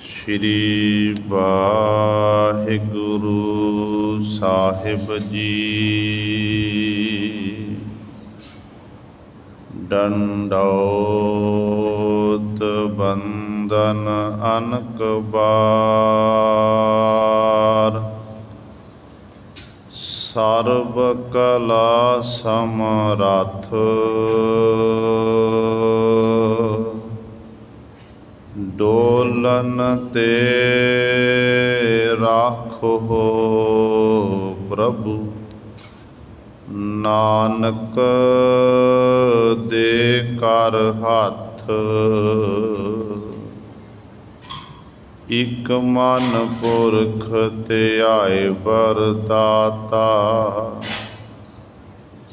श्री वाहिगुरु साहिब जी। दंडौत बंदन अनक बार। सर्व कला समरथ डोलन ते राखो प्रभु। नानक दे कर हाथ इक मन पुरख ध्याए बरदाता।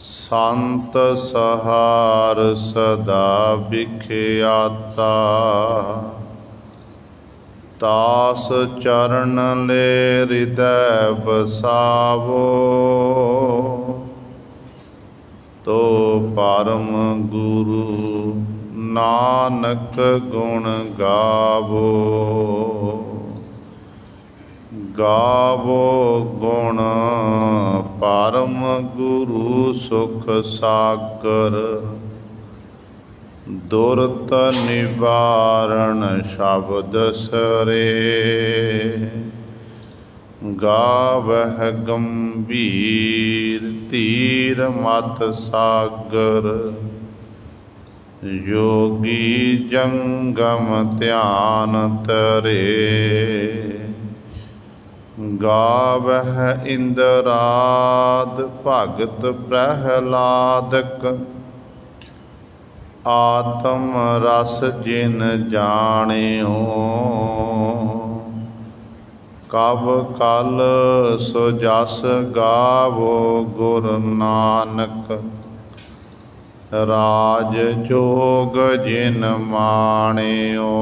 संत सहार सदा विख्याता। दास चरण ले हृदय बसावो तो परम गुरु नानक गुण गावो। गावो गुण परम गुरु सुख सागर। दुरत निवारण शब्द सरे। गावह गंभीर तीर मत सागर। योगी जंगम ध्यान तरे। गावह इंद्राद भगत प्रहलादक। आत्म रस जिन जानियो कब कल सो जस गावो गुरु नानक। राज जोग जिन माणियो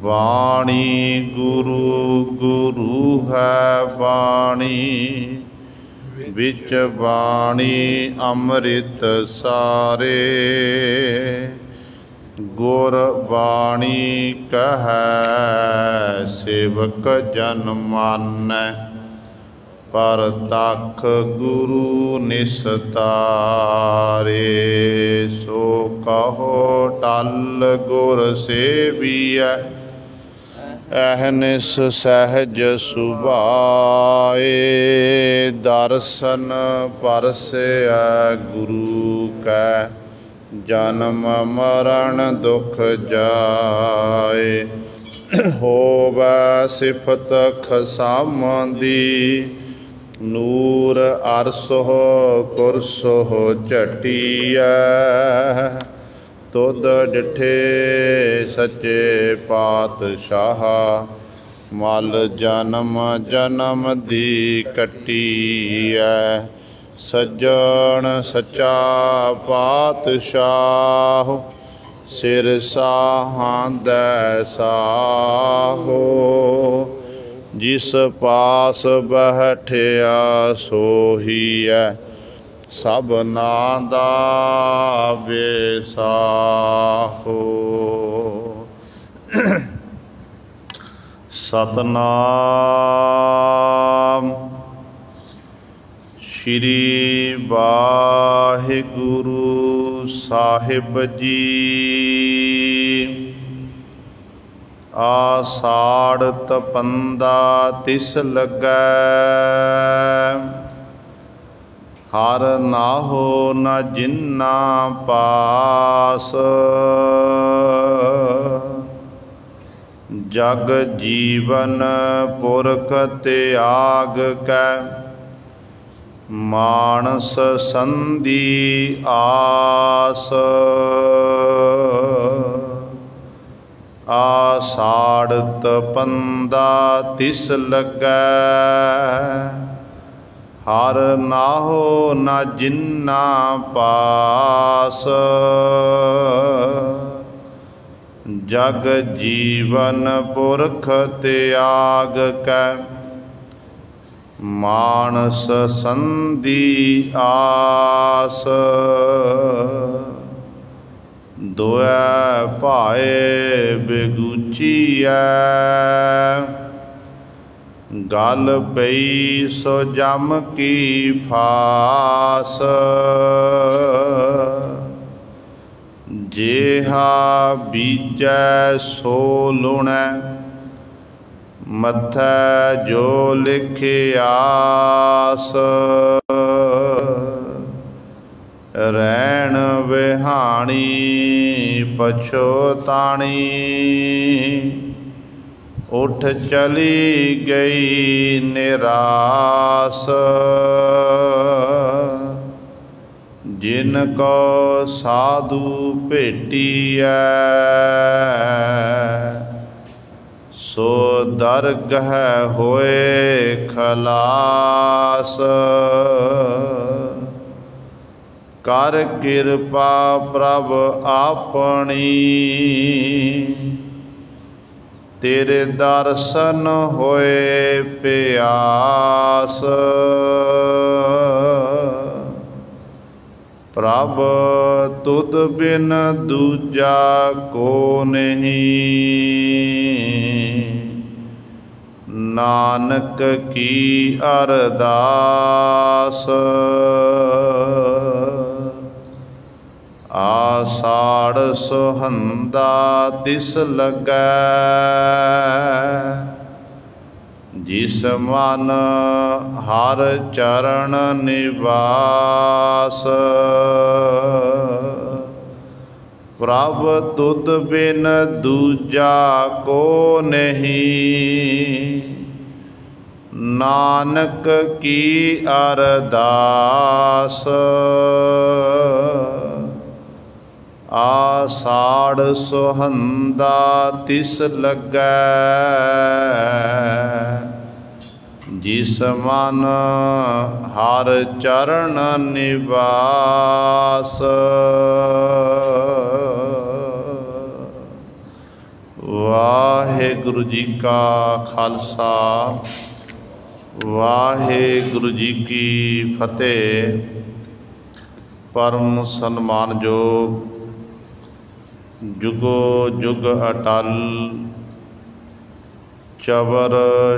वाणी गुरु गुरु है वाणी। विच वाणी अमृत सारे। गुर वाणी कहै सेवक जन मानै। परतख गुरु निस्तारे। सो कहो टल गुर सेवियै अहनिस सहज सुभाए। दर्शन परसै गुरु कै जन्म मरण दुख जाए। होवै सिफत खसामदी नूर अरसो कुरसो झटिया। तुद डिठे सच्चे पातशाह मल जन्म जन्म दी कटिया। सज्जन सच्चा पातशाह सिर साहांदै साहो। जिस पास बैठिया सोहिया सबना दा बेसाहो। सतनाम श्री वाहिगुरु साहिब जी। आषाढ़ तपंदा तिस लगै हर नाहो न जिन्ना पास। जग जीवन पुरख त्याग कै मानस संधि आस। आषाढ़ तपंदा तिस लगै हर नाहो न जिन्ना पास। जग जीवन पुरख त्याग कै मानस संधि आस। दोए भाए बेगूचीऐ, गल पई सो जम की फास। जेहा बीजै सो लुणै, मथै जो लिखियास। रैण विहाणी पछोताणी, उठ चली गई निरास। जिनको साधु भेटिया, सो दरगह होए खलास। कर कृपा प्रभ आपनी, तेरे दर्शन होए प्यास। प्रभ तुद बिन दूजा को नहीं, नानक की अरदास। आषाढ़ सुहंदा तिस लगै, जिस मन हर चरण निवास। प्रभ तुद बिन दूजा को नहीं, नानक की अरदास। आषाढ़ सुहंदा तिस लगै, जिस मन हर चरण निवास। वाहिगुरु जी का खालसा, वाहिगुरु जी की फतेह। परम सन्मानयोग जुगो जुग अटल, चबर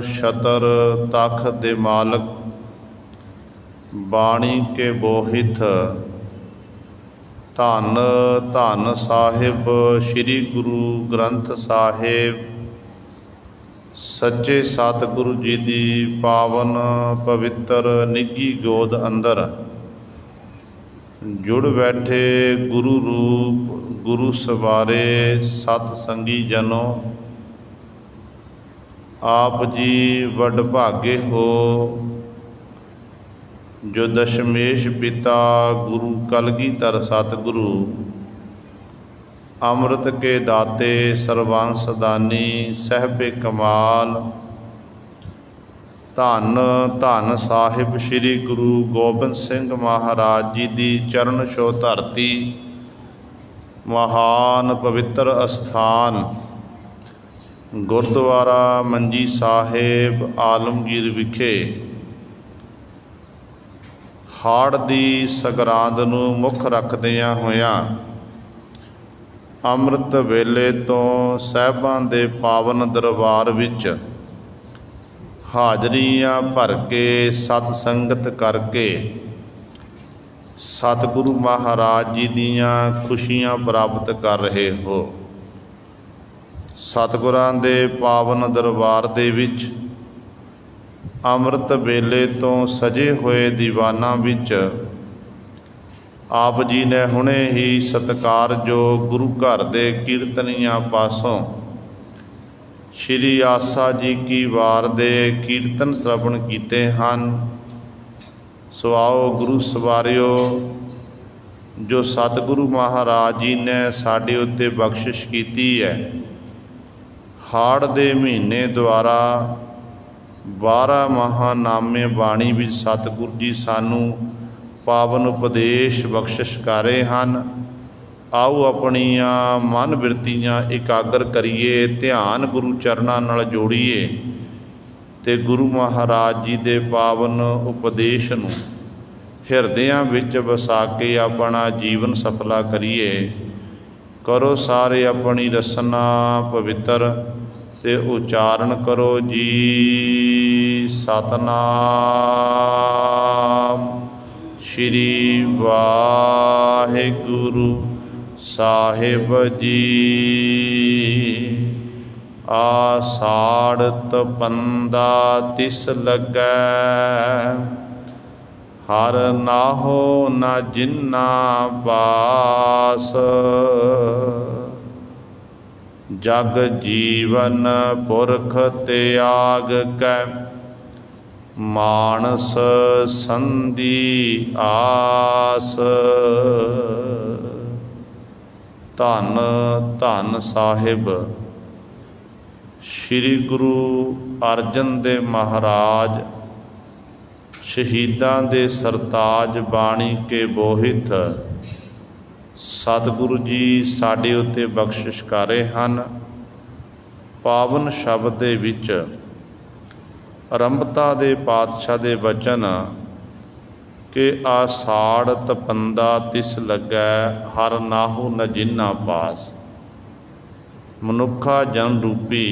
छतर तख दे मालक, बाणी के बोहित। धन धन साहिब श्री गुरु ग्रंथ साहिब, सच्चे सतगुरु जी दी पावन पवित्र निੱਘੀ गोद अंदर जुड़ बैठे गुरु रूप गुरु सवारे सत संगी जनों। आप जी वडभागे हो, जो दशमेश पिता गुरु कलगीधर सतगुरु, अमृत के दाते सर्वांश दानी सहबे कमाल। धन धन साहिब श्री गुरु गोबिंद सिंह महाराज जी दी चरण छो धरती, महान पवित्र अस्थान गुरुद्वारा मंजी साहिब आलमगीर विखे हाड़ दी सगरांद नूं मुख रखदियां होयां अमृत वेले तो साहिबां दे पावन दरबार विच हाजरियां भर के सत संगत करके सतगुरु महाराज जी दियां खुशियां प्राप्त कर रहे हो। सतगुरां दे पावन दरबार दे विच अमृत वेले तो सजे हुए दीवाना विच आप जी ने हुणे ही सत्कार जो गुरु घर दे कीर्तनियां पासों श्री आसा जी की वार दे कीर्तन श्रवण कीते हैं। सो आओ गुरु सवारियो, जो सतगुरु महाराज जी ने साडे उत्ते बख्शिश की है। हाड़ दे महीने द्वारा 12 महानामे बाणी विच सतगुरु जी सानू पावन उपदेश बख्शिश कर रहे हैं। आओ अपनिया मन बिरतियां एकाग्र करिए, ध्यान गुरु चरणां नाल जोड़िए ते गुरु महाराज जी दे पावन उपदेश नूं हिरदियां विच वसा के अपना जीवन सफला करिए। करो सारे अपनी रसना पवित्र, ते उचारण करो जी सतनाम। श्री वाहिगुरु साहिब जी। आषाढ़ तपंदा तिस लगै, हर नाहो न जिन्ना पास। जग जीवन पुरख त्याग कै, मानस संधि आस। धन धन साहिब श्री गुरु अर्जन देव महाराज शहीदां दे सरताज बाणी के बोहित सतगुरु जी साडे उत्ते बख्शिश कर रहे हैं। पावन शब्द दे विच आरंभता दे पातशाह दे वचन कि आषाढ़ तपंदा तिस लगै, हर नाहु न जिन्ना पास। मनुखा जन रूपी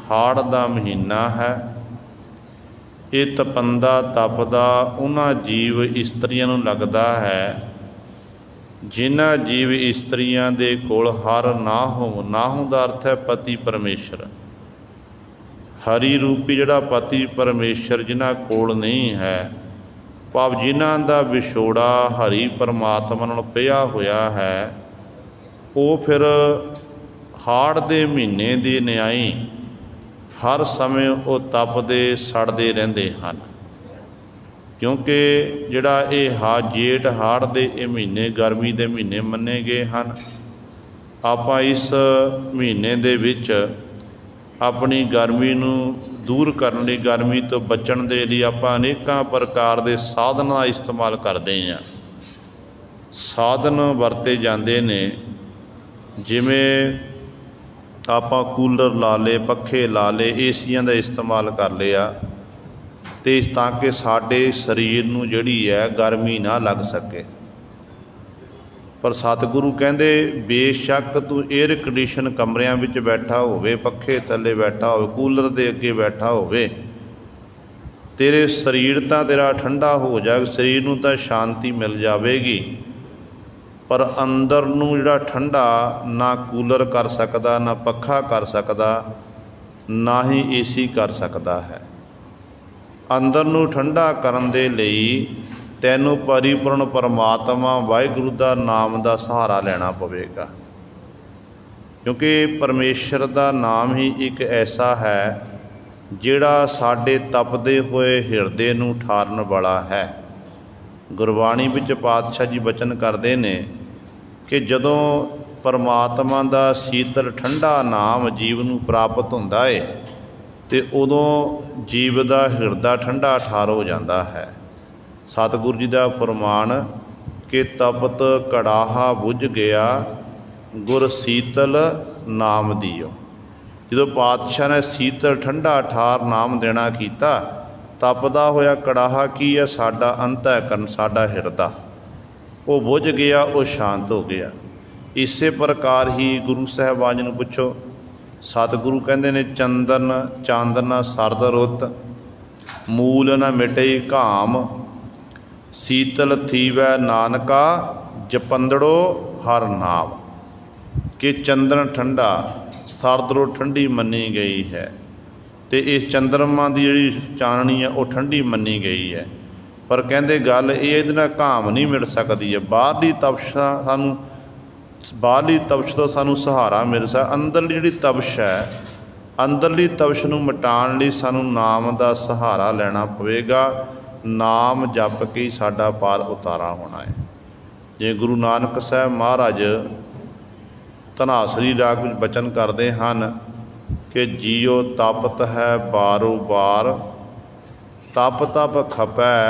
हाड़ दा महीना है। ये तपंदा तपदा उन्हां जीव इस्त्रियां नूं लगदा है जिन्हां जीव इस्त्रियां दे कोल हर नाहु, नाहु दा अर्थ है पति परमेश्वर। हरि रूपी जिहड़ा पति परमेश्वर जिन्हां कोल नहीं है, भाव जिन्हां दा विछोड़ा हरि परमात्मा नाल पिया होया है, वो फिर हाड़ दे महीने दी न्याई हर समय वो तपदे सड़दे रहिंदे हन। क्योंकि जिहड़ा ये जेठ हाड़ दे ये महीने गर्मी दे महीने मन्ने गए हैं। आपां इस महीने दे विच अपनी गर्मी नूं दूर करने लई, गर्मी तो बचण दे लई आपां अनेकां प्रकार दे साधन का इस्तेमाल करते हैं। साधन वरते जाते ने, जिवें आपां कूलर ला ले, पखे ला ले, एसीआं का इस्तेमाल कर लिया तो ताकि साडे शरीर नूं जिहड़ी है गर्मी ना लग सके। पर सतगुरु कहंदे बेशक तू एयर कंडीशन कमरियां विच बैठा होवे, पखे थल्ले बैठा होवे, कूलर दे अगे बैठा होवे, तेरे शरीर तां तेरा ठंडा हो जाएगा, शरीर नूं तां शांति मिल जाएगी, पर अंदर नूं जिहड़ा ठंडा ना कूलर कर सकदा, ना पखा कर सकदा, ना ही एसी कर सकदा है। अंदर नूं ठंडा करन दे लई तैनूं परिपूर्ण परमात्मा वाहिगुरू दा नाम दा सहारा लेना पवेगा। क्योंकि परमेश्वर दा नाम ही एक ऐसा है जिहड़ा साडे तपदे होए हिरदे नूं ठारन वाला है। गुरबाणी विच पातशाह जी बचन करदे ने कि जदों परमात्मा दा शीतल ठंडा नाम जीव नूं प्राप्त हुंदा है तो उदों जीव दा हिरदा ठंडा ठार हो जाता है। सतगुरु जी का फरमान कि तपत कड़ाहा बुझ गया, गुर शीतल नाम दियो। जो पातशाह ने शीतल ठंडा ठार नाम देना किया, तपदा होया कड़ाहा की है साडा अंतःकरण, साडा हिरदा, वो बुझ गया, वो शांत हो गया। इसे प्रकार ही गुरु साहिबान जी नूं पुछो, सतगुरु कहंदे ने चंदन चांदना सरद रुत, मूल न मिटई घाम, शीतल थीवै नानका, जपंदड़ो हर नाम। कि चंदन ठंडा, सरद रुत ठंडी मनी गई है, तो इस चंद्रमा की जी चाननी है वो ठंडी मनी गई है। पर कहते गल ये घाम नहीं मिल सकती है। बाहरली तपश सानू, बाहरली तपश तो सानू सहारा मिल सकता, अंदरली जी तपश है, अंदरली तपश नूं मिटाण लई सानू नाम का सहारा लेना पवेगा। नाम जप के ही साडा पार उतारा होना है। जे गुरु नानक साहब महाराज धनासरी राग विच बचन करते हैं कि जियो तपत है बारो बार, तप तप खपै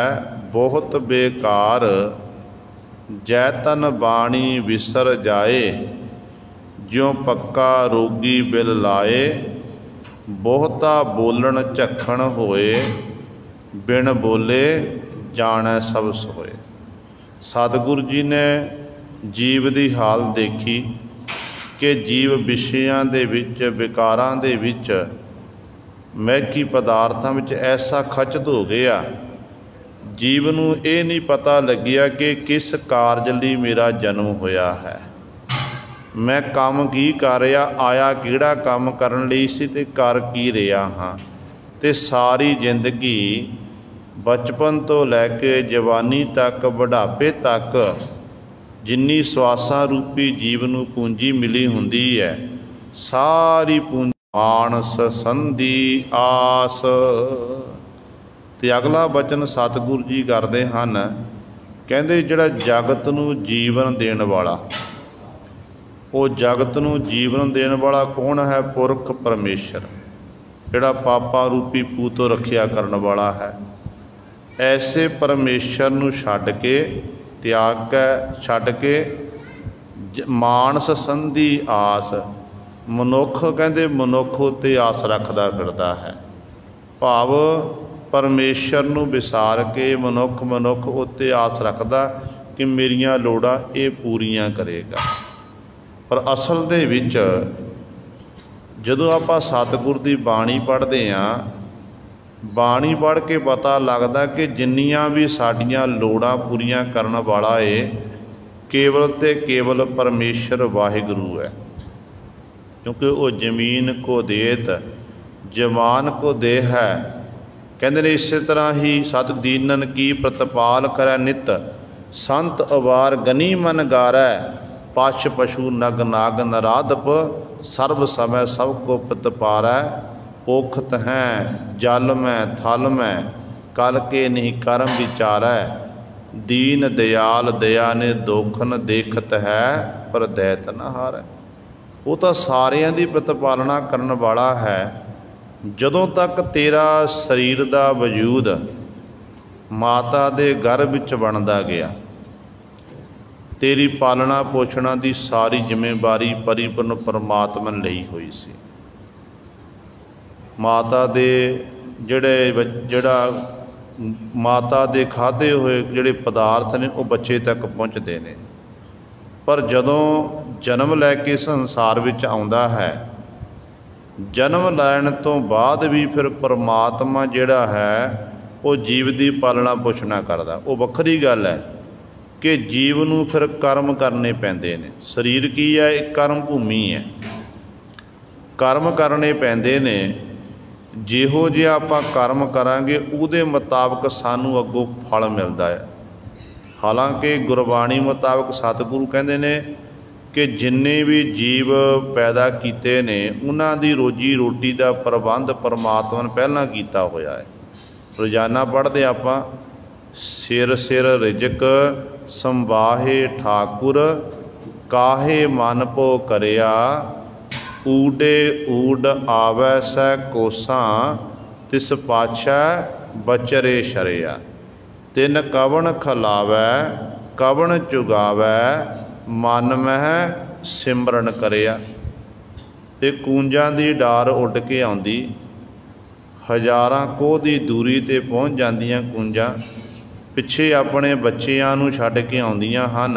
बहुत बेकार, जैतन बाणी विसर जाए, ज्यों पक्का रोगी बिल लाए, बहुता बोलन झखण होए, बिन बोले जाने सब सोए। सतगुरु जी ने जीव की हाल देखी कि जीव विषयां दे विच विकारां दे विच मैकी पदार्थां विच ऐसा खचत हो गया, जीव नूं ये नहीं पता लग्या कि किस कारज लई मेरा जन्म होया है, मैं काम की कर रहा, आया किहड़ा काम करन लई सी ते कर की रहा हाँ। ते सारी जिंदगी बचपन तो लैके जवानी तक बुढ़ापे तक जिन्नी स्वासां रूपी जीव नूं पूंजी मिली हुंदी है, सारी पूंजी मानस संधि आस। ते अगला बचन सतगुरु जी करते हैं, कहते जिहड़ा जगत नूं जीवन देण वाला, वो जगत नूं जीवन देण वाला कौन है? पुरख परमेश्वर, जिहड़ा पापा रूपी पूतो रखिया करन वाला है। ऐसे परमेश्वर नूं छड्ड के त्याग के छड्ड के मानस संधि आस, मनुख कहते मनुख उत्ते आस रखदा फिरदा है। भाव परमेश्वर नूं विसार के मनुख उत्ते आस रखदा कि मेरियां लोड़ां ये पूरीआं करेगा। पर असल दे विच जदों आपां सतगुर दी बाणी पढ़दे हां, बाणी पढ़ के पता लगदा कि जिन्नियां भी साडियां लोड़ां पूरीआं करन वाला है केवल ते केवल परमेश्वर वाहिगुरू है। क्योंकि वो जमीन को देत जमान को दे है। कहते ने इस तरह ही सत दीनन की प्रतिपाल करै नित, संत अवार गनी मन गारै, पश पशु नग नाग नराधप, सर्व समय सब को प्रतिपारै, पोखत हैं जल में थल में, कल के नहीं कर्म विचारै, दीन दयाल दया ने दोखन देखत है, पर दैत न हारै। वो तो सारियां दी प्रतिपालना करन वाला है। जदों तक तेरा शरीर दा वजूद माता दे गर्भ विच बनदा गया, तेरी पालना पोषणा दी सारी जिम्मेवारी परिपूर्ण परमात्मा ने लई हुई सी। माता दे जिहड़ा माता दे खाधे हुए जिहड़े पदार्थ ने वो बच्चे तक पहुँचते हैं। पर जदों जन्म लैके संसार विच आउंदा है, जन्म लैण तो बाद भी फिर परमात्मा जिहड़ा है वो जीव की पालना पोषणा करदा। वो वखरी गल है कि जीव नूं फिर कर्म करने पैंदे ने। शरीर की है, एक कर्म भूमि है, कर्म करने पैंदे ने। जिहो जिहा आपां कर्म करांगे उहदे मुताबक सानूं अग्गों फल मिलदा है। हालांकि गुरबाणी मुताबक सतगुरु कहंदे ने कि जिन्ने भी जीव पैदा कीते ने उन्हां दी रोजी रोटी का प्रबंध परमात्मा ने पहलां कीता होया है। रोजाना पढ़ते आपां, सिर सिर रिजक संवाहे ठाकुर, काहे मन पो करिया, ऊडे ऊड आवै सै कोसां, तिस पातशाह बचरे शरिया, तिन कवन खलावै कवन चुगावै, मन मह सिमरन करिया। ते कूंजां दी डार उड़ के आउंदी, हज़ारां कोह दी दूरी ते पहुँच जांदियां कूंजां पिछे अपने बच्चियां नूं छड्ड के आउंदियां हन।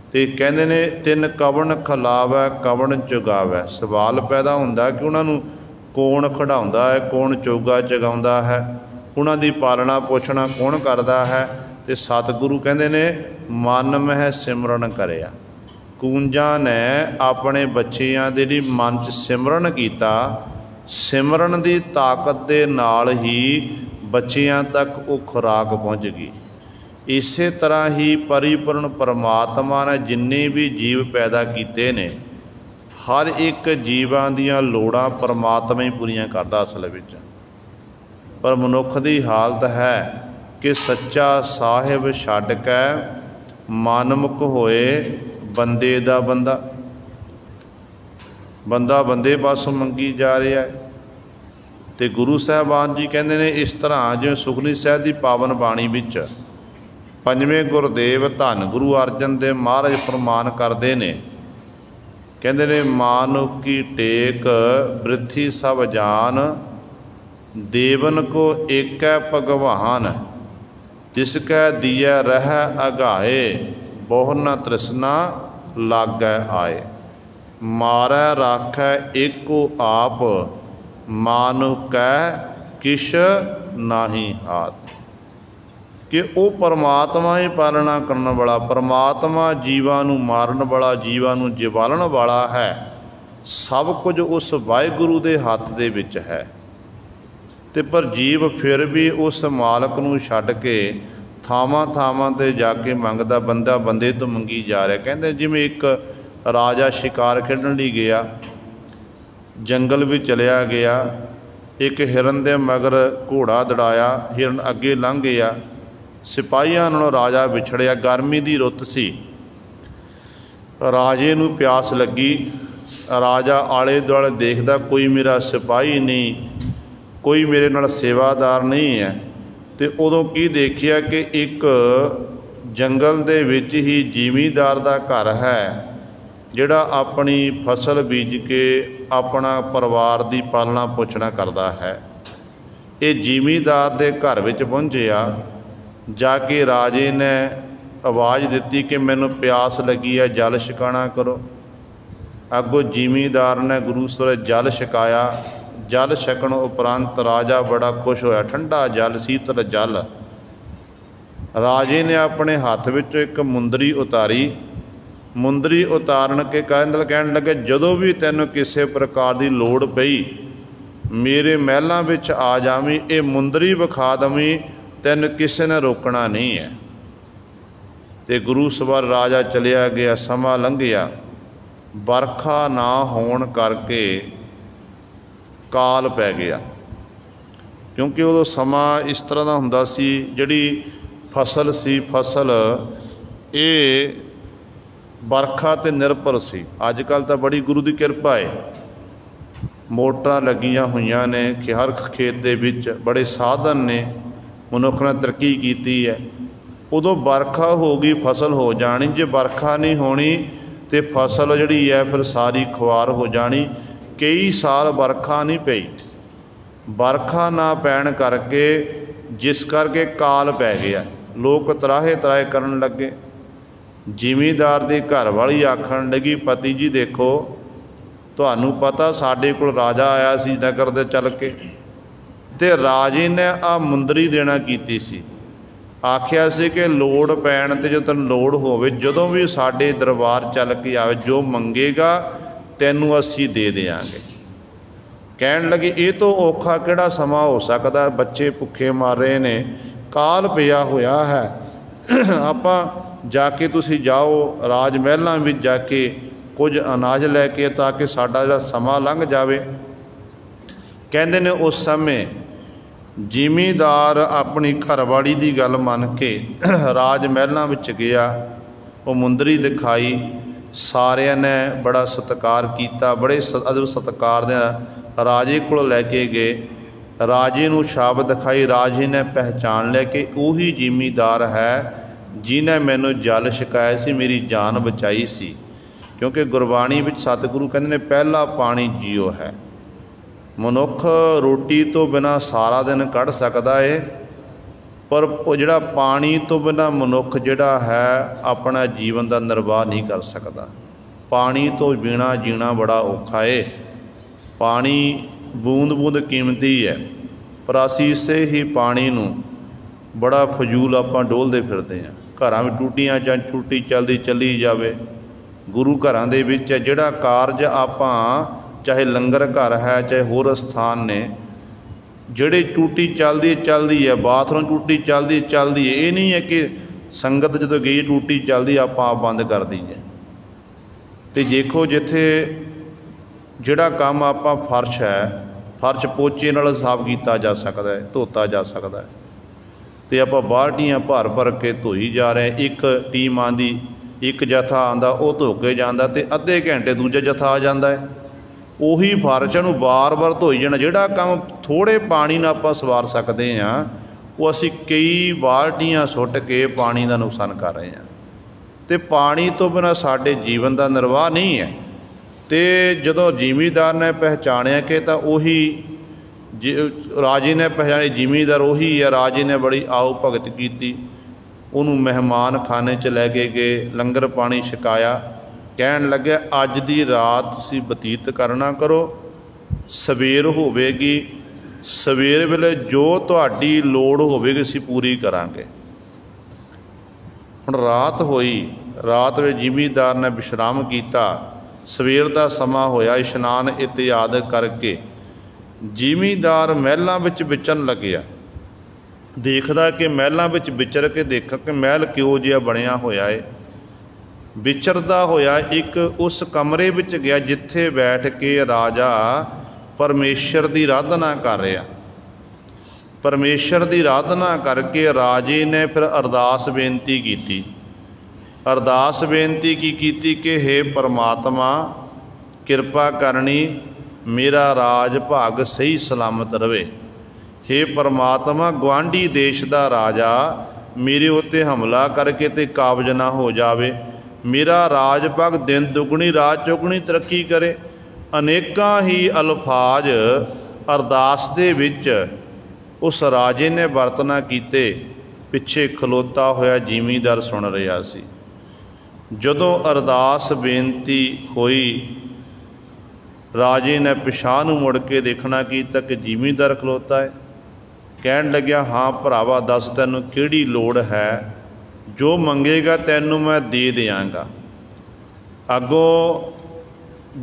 ते कहंदे ने तिन कवन खलावै कवन चुगावै। सवाल पैदा हुंदा कि उन्हां नूं कौन खिडाउंदा है, कौन चोगा चगाउंदा है, उन्हां दी पालना पोषणा कौन करदा है। ते सतगुरु कहंदे ने मन मह सिमरन करिया। कूंजां ने अपने बच्चियां दे लई मन च सिमरन कीता। सिमरन दी ताकत दे नाल ही बच्चियां तक वो खुराक पहुँच गई। इसे तरह ही परिपूर्ण परमात्मा ने जिन्ने भी जीव पैदा कीते ने, हर एक जीवां दियां लोड़ां परमात्मा ही पूरीआं करदा असल विच। पर मनुख दी हालत है कि सच्चा साहिब छड्ड के मनमुख होए बंदे दा बंदा, बंदा बंदे पासों मंगी जा रहा है। तो गुरु साहबान जी कहते हैं इस तरह जिवें सुखनी साहिब की पावन बाणी विच पंजवें गुरदेव धन गुरु अर्जन देव महाराज फरमान करते हैं, कहते ने मानुख की टेक वृथी सब जान, देवन को एक भगवान, जिसकै दिया रह अगाए, बहु न तृष्णा लागै आए। मारै राखै एको आप, मानु कह किश नाही हाथ। कि वो परमात्मा ही पालना करने वाला, परमात्मा जीवां नूं मारन वाला, जीवां नूं जिवालण वाला है। सब कुछ उस वाहिगुरू दे हत्थ दे विच है। ते पर जीव फिर भी उस मालक नूं छड्ड के थावां थावां ते जाके मंगदा, बंदा बंदे तो मंगी जा रहा। कहते जिवें एक राजा शिकार खेडण लई गया, जंगल भी चलिया गया, एक हिरन दे मगर घोड़ा दड़ाया, हिरन अगे लंघ गया, सिपाहियां नालों राजा विछड़िया। गर्मी की रुत सी, राजे नूं प्यास लगी। राजा आले दुआले देखदा, कोई मेरा सिपाही नहीं, कोई मेरे नाल सेवादार नहीं है। तो उदों की देखिया कि एक जंगल दे विच ही जिमीदार दा घर है, जिहड़ा अपनी फसल बीज के अपना परिवार की पालना पोषणा करता है। ये जिमीदार दे घर विच पहुंचिया। जाके राजे ने आवाज़ दी कि मैनू प्यास लगी है, जल छकाना करो। अगों जिमीदार ने गुरु सर जल छकाया। जल छकण उपरंत राजा बड़ा खुश होया, ठंडा जल, शीतल जल। राजे ने अपने हाथ विचों एक मुंदरी उतारी। मुंदरी उतारन के कहन लगे, जदों भी तैनूं किसी प्रकार की लोड़ पई मेरे महलों विच आ जावीं, ये मुंदरी विखा दवीं, तैनूं किसी ने रोकना नहीं है। तो गुरु सवार राजा चलिया गया। समा लंघिया, बरखा ना होण करके काल पै गया। क्योंकि उदों समा इस तरह का हुंदा सी, जिहड़ी फसल सी, फसल ये बरखा ते निर्भर सी। अजकल तो बड़ी गुरु की किरपा है, मोटरां लगियां हुईयां ने, कि हर खेत दे विच बड़े साधन ने, मनुख ने तरक्की की है। उदों बरखा होगी फसल हो जानी, जे बरखा नहीं होनी तो फसल जिहड़ी है फिर सारी खुआर हो जानी। कई साल बरखा नहीं पई, बरखा ना पैण करके जिस करके काल पै गया। लोग तराहे तराहे करन लगे। जिमीदार दी घर वाली आखण लगी, पति जी देखो, तुहानूं पता साडे कोल राजा आया सी नगर दे चल के, ते राजे ने आ मुंदरी देना कीती सी। आखिया सी कि लोड़ पैण ते जो तैनूं लोड़ होवे, जदों भी साडे दरबार चल के आवे, जो मंगेगा तैनूं असीं दे देंगे। कहण लगी, ये तो औखा किहड़ा समा हो सकदा, बच्चे भुखे मार रहे ने, काल पिया होया है। आपां जाके तुसीं जाओ राज महलां विच जाके कुछ अनाज लैके, ताकि साडा जिहड़ा समा लंघ जावे। कहंदे ने उस समय जिमीदार अपनी घरवाली की गल मन के राज महलों विच गया। वो मुंदरी दिखाई, सारिया ने बड़ा सत्कार किया, बड़े अदब सत्कार दे राजे को लैके गए। राजे नूं छाप दिखाई, राजे ने पहचान लिया कि उही जिमीदार है जिन्हें मैनू जल छकाया सी, मेरी जान बचाई सी। क्योंकि गुरबाणी विच सतगुरु कहते ने पहला पानी जियो है। मनुख रोटी तो बिना सारा दिन कढ़ सकता है, पर जिहड़ा पानी तो बिना मनुख जिहड़ा है अपना जीवन का निर्वाह नहीं कर सकता। पानी तो बिना जीना बड़ा औखा है। पानी बूंद बूंद कीमती है, पर असीं इसे ही पानी नूं बड़ा फजूल आपां डोलदे फिरदे हैं। घरां में टूटियां चाहे टूटी चलदी चली जावे। गुरु घरां दे विच जिहड़ा कारज आपां, चाहे लंगर घर है चाहे होर स्थान ने, जिहड़ी टूटी चलदी है, बाथरूम टूटी चलदी है। ये नहीं है कि संगत जो गई टूटी चलदी आप बंद कर दीए। तो देखो जिथे जिहड़ा काम आपां फर्श है, फर्श पोचे नाल साफ किया जा सकता है, धोता जा सकता है, तो आप बाल्टियां भर भर के धोई जा रहे हैं। एक टीम आंदी, एक जथा आंदा, वो धो के जांदा, ते अद्धे घंटे दूजा जथा आ जाता है। उही फर्श नूं बार बार धोई जाना। जिहड़ा काम थोड़े पानी नाल आपां सवार सकते हैं, वो असीं कई बाल्टियां सुट के पानी का नुकसान कर रहे हैं। तो पानी तो बिना साडे जीवन का निर्वाह नहीं है। तो जदों जिमीदार ने पहचानिया कि तो उही राजे ने पहचाने जिमीदार उही है, राजे ने बड़ी आओ भगत की, उन्होंने मेहमान खाने च लैके गए, लंगर पानी छकाया। ਕਹਿਣ ਲੱਗਿਆ ਅੱਜ ਦੀ ਰਾਤ ਤੁਸੀਂ ਬਤੀਤ ਕਰਨਾ ਕਰੋ, ਸਵੇਰ ਹੋਵੇਗੀ, ਸਵੇਰ ਵੇਲੇ ਜੋ ਤੁਹਾਡੀ ਲੋੜ ਹੋਵੇਗੀ ਅਸੀਂ ਪੂਰੀ ਕਰਾਂਗੇ। ਹੁਣ ਰਾਤ ਹੋਈ, ਰਾਤ ਵਿੱਚ ਜ਼ਿਮੀਂਦਾਰ ਨੇ ਵਿਸ਼ਰਾਮ ਕੀਤਾ, ਸਵੇਰ ਦਾ ਸਮਾਂ ਹੋਇਆ, ਇਸ਼ਨਾਨ ਇਤਿਆਦਿ ਕਰਕੇ ਜ਼ਿਮੀਂਦਾਰ ਮਹਿਲਾਂ ਵਿੱਚ ਵਿਚਰਨ ਲੱਗਿਆ। ਦੇਖਦਾ ਕਿ ਮਹਿਲਾਂ ਵਿੱਚ ਵਿਚਰ ਕੇ ਦੇਖਾ ਕਿ ਮਹਿਲ ਕਿਹੋ ਜਿਹਾ ਬਣਿਆ ਹੋਇਆ ਏ। ਵਿਚਰਦਾ ਹੋਇਆ ਇੱਕ ਉਸ ਕਮਰੇ ਵਿੱਚ ਗਿਆ ਜਿੱਥੇ ਬੈਠ ਕੇ ਰਾਜਾ ਪਰਮੇਸ਼ਰ ਦੀ ਆਰਾਧਨਾ ਕਰ ਰਿਹਾ। ਪਰਮੇਸ਼ਰ ਦੀ ਆਰਾਧਨਾ ਕਰਕੇ ਰਾਜੇ ਨੇ ਫਿਰ ਅਰਦਾਸ ਬੇਨਤੀ ਕੀਤੀ। ਅਰਦਾਸ ਬੇਨਤੀ ਕੀ ਕੀਤੀ ਕਿ ਹੇ ਪਰਮਾਤਮਾ ਕਿਰਪਾ ਕਰਨੀ, ਮੇਰਾ ਰਾਜ ਭਾਗ ਸਹੀ ਸਲਾਮਤ ਰਵੇ। ਹੇ ਪਰਮਾਤਮਾ ਗੁਆਂਢੀ ਦੇਸ਼ ਦਾ ਰਾਜਾ ਮੇਰੇ ਉੱਤੇ ਹਮਲਾ ਕਰਕੇ ਤੇ ਕਾਬਜ ਨਾ ਹੋ ਜਾਵੇ, ਮੇਰਾ ਰਾਜ ਭਾਗ ਦਿਨ ਦੁਗਣੀ ਰਾਤ ਚੌਗੁਣੀ ਤਰੱਕੀ ਕਰੇ। ਅਨੇਕਾਂ ਹੀ ਅਲਫਾਜ਼ ਅਰਦਾਸ ਦੇ ਵਿੱਚ ਉਸ ਰਾਜੇ ਨੇ ਵਰਤਨਾ ਕੀਤੇ। ਪਿੱਛੇ ਖਲੋਤਾ ਹੋਇਆ ਜ਼ਿਮੀਂਦਾਰ ਸੁਣ ਰਿਹਾ ਸੀ। ਜਦੋਂ ਅਰਦਾਸ ਬੇਨਤੀ ਹੋਈ, ਰਾਜੇ ਨੇ ਪਿਛਾਂਹ ਨੂੰ ਮੁੜ ਕੇ ਦੇਖਣਾ ਕੀਤਾ ਕਿ ਜ਼ਿਮੀਂਦਾਰ ਖਲੋਤਾ ਹੈ। ਕਹਿਣ ਲੱਗਿਆ, ਹਾਂ ਭਰਾਵਾ ਦੱਸ ਤੈਨੂੰ ਕਿਹੜੀ ਲੋੜ ਹੈ, ਜੋ ਮੰਗੇਗਾ ਤੈਨੂੰ ਮੈਂ ਦੇ ਦਿਆਂਗਾ। ਅੱਗੋਂ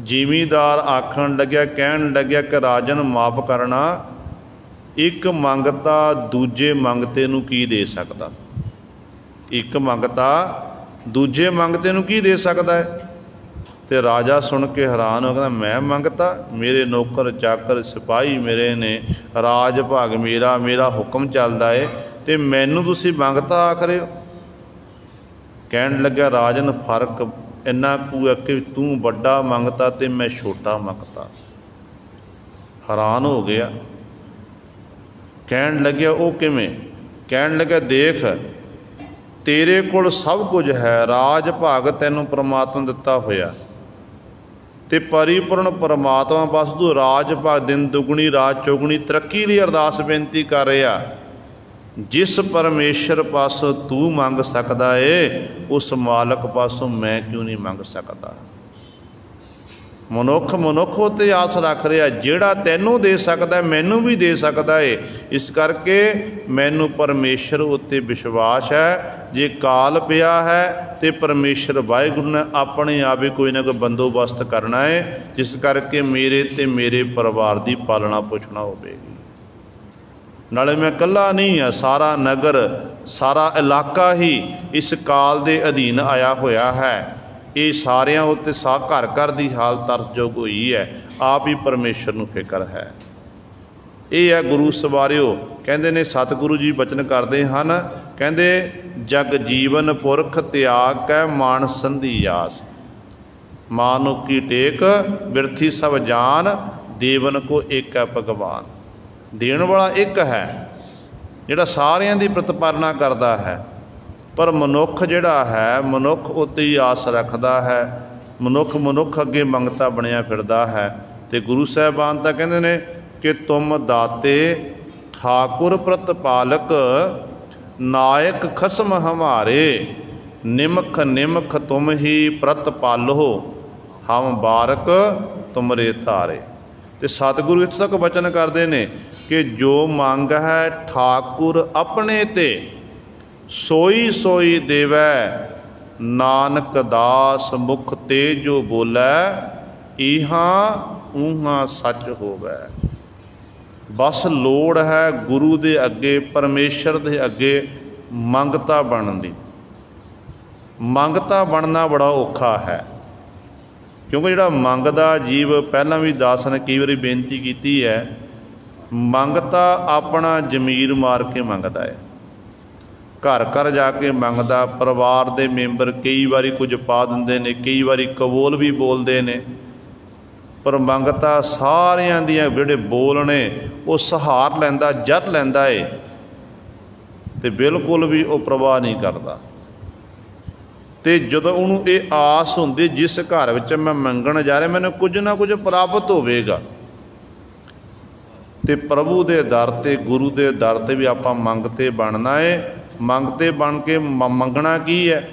ਜ਼ਿਮੀਂਦਾਰ ਆਖਣ ਲੱਗਿਆ, ਕਹਿਣ ਲੱਗਿਆ ਕਿ ਰਾਜਨ ਮਾਫ਼ ਕਰਨਾ, ਇੱਕ ਮੰਗਤਾ ਦੂਜੇ ਮੰਗਤੇ ਨੂੰ ਕੀ ਦੇ ਸਕਦਾ? ਇੱਕ ਮੰਗਤਾ ਦੂਜੇ ਮੰਗਤੇ ਨੂੰ ਕੀ ਦੇ ਸਕਦਾ ਹੈ? ਤੇ ਰਾਜਾ ਸੁਣ ਕੇ ਹੈਰਾਨ ਹੋ ਗਿਆ, ਮੈਂ ਮੰਗਤਾ? ਮੇਰੇ ਨੌਕਰ ਚਾਕਰ ਸਿਪਾਹੀ ਮੇਰੇ ਨੇ, ਰਾਜ ਭਾਗ ਮੇਰਾ, ਮੇਰਾ ਹੁਕਮ ਚੱਲਦਾ ਏ, ਤੇ ਮੈਨੂੰ ਤੁਸੀਂ ਮੰਗਤਾ ਆਖ ਰਹੇ ਹੋ? ਕਹਿਣ ਲੱਗਾ, ਰਾਜਨ ਫਰਕ ਇੰਨਾ ਕੁ ਹੈ ਕਿ ਤੂੰ ਵੱਡਾ ਮੰਗਤਾ ਤੇ ਮੈਂ ਛੋਟਾ ਮੰਗਤਾ। ਹੈਰਾਨ ਹੋ ਗਿਆ। ਕਹਿਣ ਲੱਗਿਆ, ਉਹ ਕਿਵੇਂ? ਕਹਿਣ ਲੱਗਾ, ਦੇਖ ਤੇਰੇ ਕੋਲ ਸਭ ਕੁਝ ਹੈ, ਰਾਜ ਭਾਗ ਤੈਨੂੰ ਪਰਮਾਤਮਾ ਦਿੱਤਾ ਹੋਇਆ, ਤੇ ਪਰਿਪੂਰਨ ਪਰਮਾਤਮਾ ਬਸ ਤੂੰ ਰਾਜ ਭਾਗ ਦਿਨ ਦੁਗਣੀ ਰਾਤ ਚੌਗੁਣੀ ਤਰੱਕੀ ਲਈ ਅਰਦਾਸ ਬੇਨਤੀ ਕਰ ਰਿਹਾ। ਜਿਸ ਪਰਮੇਸ਼ਰ ਪਾਸੋਂ ਤੂੰ ਮੰਗ ਸਕਦਾ ਏ, ਉਸ ਮਾਲਕ ਪਾਸੋਂ ਮੈਂ ਕਿਉਂ ਨਹੀਂ ਮੰਗ ਸਕਦਾ? ਮਨੁੱਖ ਉੱਤੇ ਆਸ ਰੱਖ ਰਿਹਾ, ਜਿਹੜਾ ਤੈਨੂੰ ਦੇ ਸਕਦਾ ਮੈਨੂੰ ਵੀ ਦੇ ਸਕਦਾ ਏ। ਇਸ ਕਰਕੇ ਮੈਨੂੰ ਪਰਮੇਸ਼ਰ ਉੱਤੇ ਵਿਸ਼ਵਾਸ ਹੈ। ਜੇ ਕਾਲ ਪਿਆ ਹੈ ਤੇ ਪਰਮੇਸ਼ਰ ਵਾਹਿਗੁਰੂ ਨੇ ਆਪਣੇ ਆਪ ਹੀ ਕੋਈ ਨਾ ਕੋਈ ਬੰਦੋਬਸਤ ਕਰਨਾ ਹੈ, ਜਿਸ ਕਰਕੇ ਮੇਰੇ ਤੇ ਮੇਰੇ ਪਰਿਵਾਰ ਦੀ ਪਾਲਣਾ ਪੋਸ਼ਣਾ ਹੋਵੇਗੀ। ਨਾਲੇ ਮੈਂ ਇਕੱਲਾ ਨਹੀਂ ਹਾਂ, ਸਾਰਾ ਨਗਰ ਸਾਰਾ ਇਲਾਕਾ ਹੀ ਇਸ ਕਾਲ ਦੇ ਅਧੀਨ ਆਇਆ ਹੋਇਆ ਹੈ। ਇਹ ਸਾਰਿਆਂ ਉੱਤੇ ਘਰ ਘਰ ਦੀ ਹਾਲਤ ਤਰਸਯੋਗ ਹੋਈ ਹੈ। ਆਪ ਹੀ ਪਰਮੇਸ਼ਰ ਨੂੰ ਫਿਕਰ ਹੈ। ਇਹ ਹੈ ਗੁਰੂ ਸਵਾਰਿਓ। ਕਹਿੰਦੇ ਨੇ ਸਤਿਗੁਰੂ ਜੀ ਬਚਨ ਕਰਦੇ ਹਨ, ਕਹਿੰਦੇ ਜਗ ਜੀਵਨ ਪੁਰਖ ਤਿਆਗ ਕੈ ਮਾਨ ਸੰਧੀ ਆਸ, ਮਾਨੁਕੀ ਟੇਕ ਬਿਰਥੀ ਸਭ ਜਾਨ, ਦੇਵਨ ਕੋ ਏਕ ਹੈ ਭਗਵਾਨ। ਦੇਣ ਵਾਲਾ ਇੱਕ ਹੈ ਜਿਹੜਾ ਸਾਰਿਆਂ ਦੀ ਪ੍ਰਤਿਪਾਲਨਾ ਕਰਦਾ ਹੈ, ਪਰ ਮਨੁੱਖ ਜਿਹੜਾ ਹੈ ਮਨੁੱਖ ਉੱਤੇ ਹੀ ਆਸ ਰੱਖਦਾ ਹੈ। ਮਨੁੱਖ ਅੱਗੇ ਮੰਗਤਾ ਬਣਿਆ ਫਿਰਦਾ ਹੈ। ਤੇ ਗੁਰੂ ਸਾਹਿਬਾਨ ਤਾਂ ਕਹਿੰਦੇ ਨੇ ਕਿ ਤੁਮ ਦਾਤੇ ਠਾਕੁਰ ਪ੍ਰਤਪਾਲਕ, ਨਾਇਕ ਖਸਮ ਹਮਾਰੇ, ਨਿਮਖ ਤੁਮ ਹੀ ਪ੍ਰਤਪਾਲੋ, ਹਮ ਬਾਰਕ ਤੁਮਰੇ ਧਾਰੇ। ਤੇ ਸਤਿਗੁਰੂ ਇੱਥੋਂ ਤੱਕ ਬਚਨ ਕਰਦੇ ਨੇ ਕਿ ਜੋ ਮੰਗ ਹੈ ਠਾਕੁਰ ਆਪਣੇ ਤੇ, ਸੋਈ ਸੋਈ ਦੇਵੈ, ਨਾਨਕ ਦਾਸ ਮੁਖ ਤੇ ਜੋ ਬੋਲੈ, ਇਹਾਂ ਊਹਾਂ ਸੱਚ ਹੋਵੈ। ਬਸ ਲੋੜ ਹੈ ਗੁਰੂ ਦੇ ਅੱਗੇ, ਪਰਮੇਸ਼ਰ ਦੇ ਅੱਗੇ ਮੰਗਤਾ ਬਣਨ ਦੀ। ਮੰਗਤਾ ਬਣਨਾ ਬੜਾ ਔਖਾ ਹੈ, ਕਿਉਂਕਿ ਜਿਹੜਾ ਮੰਗਦਾ ਜੀਵ, ਪਹਿਲਾਂ ਵੀ ਦਾਸ ਨੇ ਕਈ ਵਾਰੀ ਬੇਨਤੀ ਕੀਤੀ ਹੈ, ਮੰਗਤਾ ਆਪਣਾ ਜ਼ਮੀਰ ਮਾਰ ਕੇ ਮੰਗਦਾ ਹੈ। ਘਰ ਘਰ ਜਾ ਕੇ ਮੰਗਦਾ। ਪਰਿਵਾਰ ਦੇ ਮੈਂਬਰ ਕਈ ਵਾਰੀ ਕੁਝ ਪਾ ਦਿੰਦੇ ਨੇ, ਕਈ ਵਾਰੀ ਕਬੋਲ ਵੀ ਬੋਲਦੇ ਨੇ, ਪਰ ਮੰਗਤਾ ਸਾਰਿਆਂ ਦੀਆਂ ਜਿਹੜੇ ਬੋਲ ਨੇ ਉਹ ਸਹਾਰ ਲੈਂਦਾ, ਜਰ ਲੈਂਦਾ ਏ, ਤੇ ਬਿਲਕੁਲ ਵੀ ਉਹ ਪ੍ਰਵਾਹ ਨਹੀਂ ਕਰਦਾ। ਤੇ ਜਦੋਂ ਉਹਨੂੰ ਇਹ ਆਸ ਹੁੰਦੀ ਜਿਸ ਘਰ ਵਿੱਚ ਮੈਂ ਮੰਗਣ ਜਾ ਰਿਹਾ ਮੈਨੂੰ ਕੁਝ ਨਾ ਕੁਝ ਪ੍ਰਾਪਤ ਹੋਵੇਗਾ, ਤੇ ਪ੍ਰਭੂ ਦੇ ਦਰ 'ਤੇ, ਗੁਰੂ ਦੇ ਦਰ 'ਤੇ ਵੀ ਆਪਾਂ ਮੰਗਤੇ ਬਣਨਾ ਏ। ਮੰਗਤੇ ਬਣ ਕੇ ਮੰਗਣਾ ਕੀ ਹੈ?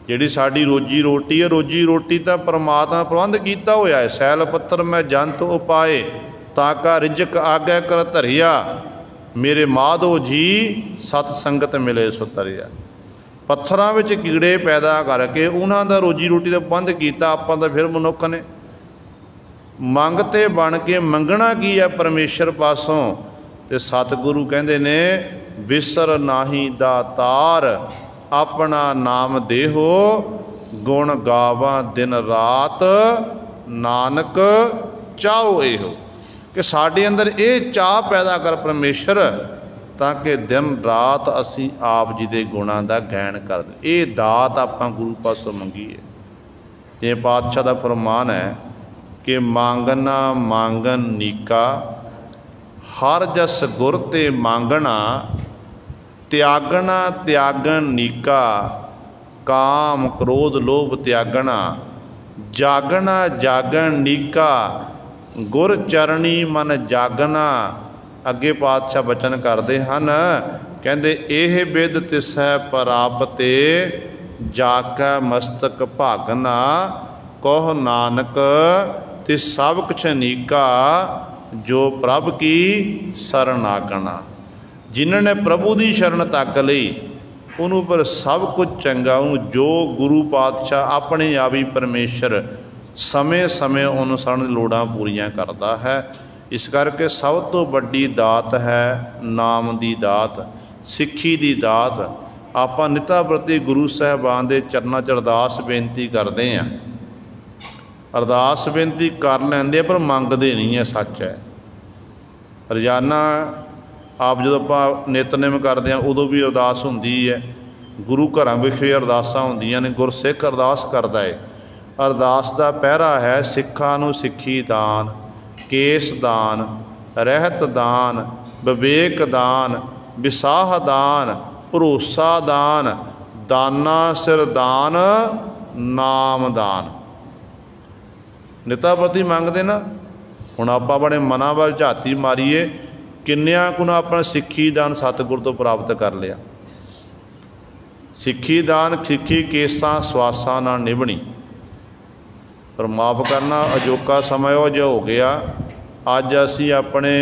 जिहड़ी साडी रोजी रोटी है, रोजी रोटी तो परमात्मा प्रबंध किया होया है। सैल पत्थर मैं जंत उपाए, ताका रिजक आगे कर धरिया, मेरे माधो जी सत संगत मिले सो तरिया। पत्थरां विच कीड़े पैदा करके उन्हां दा रोजी रोटी का प्रबंध किया। आपां तां फिर मनुख ने मंगते बन के मंगना की है परमेश्वर पासों। ते सतगुरु कहंदे ने विसर नाही दातार, अपना नाम देहो गुण गावा दिन रात, नानक चाहो एहो। कि साडे अंदर ये चाह पैदा कर परमेश्वर, ताकि दिन रात असी आप जी के गुणों का गैन कर दे। ये दात आपां गुरु पासों मंगी है। जिवें पातशाह का फरमान है कि मांगना मांगन नीका, हर जस गुर ते मांगना, त्यागना त्यागन नीका, काम क्रोध लोभ त्यागना, जागना जागन नीका, गुर चरणी मन जागना। अगे पातशाह बचन करते हैं, कहते एह बिद तिसै प्रापते, जाकै मस्तक भागना, कहो नानक तिस सब कुछ नीका, जो प्रभ की शरण आगना। जिन्होंने प्रभु की शरण तक लई उन्होंने पर सब कुछ चंगा, उन्होंने जो गुरु पातशाह अपने आप ही परमेश्वर समय समय अनुसार लोड़ां पूरियां करता है। इस करके सब तो वड्डी दात है नाम की दात, सिक्खी की दात। आपां निता प्रति गुरु साहिबान के चरनां च अरदास बेनती करते हैं। अरदास बेनती कर लेंदे पर मंगते नहीं है, सच है। रोजाना आप जो आप नितनेम करते हैं उदों भी अरदास होंदी है। गुरु घर विखे अरदासां होंदियां ने, गुरसिख अरदास करता है। अरदास का पहरा है सिखां नूं सिक्खी दान, केस दान, रहत दान, विवेक दान, विसाह दान, भरोसा दान, दाना सिर दान, नाम दान। निता प्रति मंगते ना। हुण आपां अपने मनां वल झाती मारीए, किन्नियां कुं अपना सिक्खी दान सतगुर तो प्राप्त कर लिया। सिक्खी दान सिक्खी केसां स्वासां नाल निभणी, पर माफ़ करना अजोका समय हो जो हो गया। अज असी अपने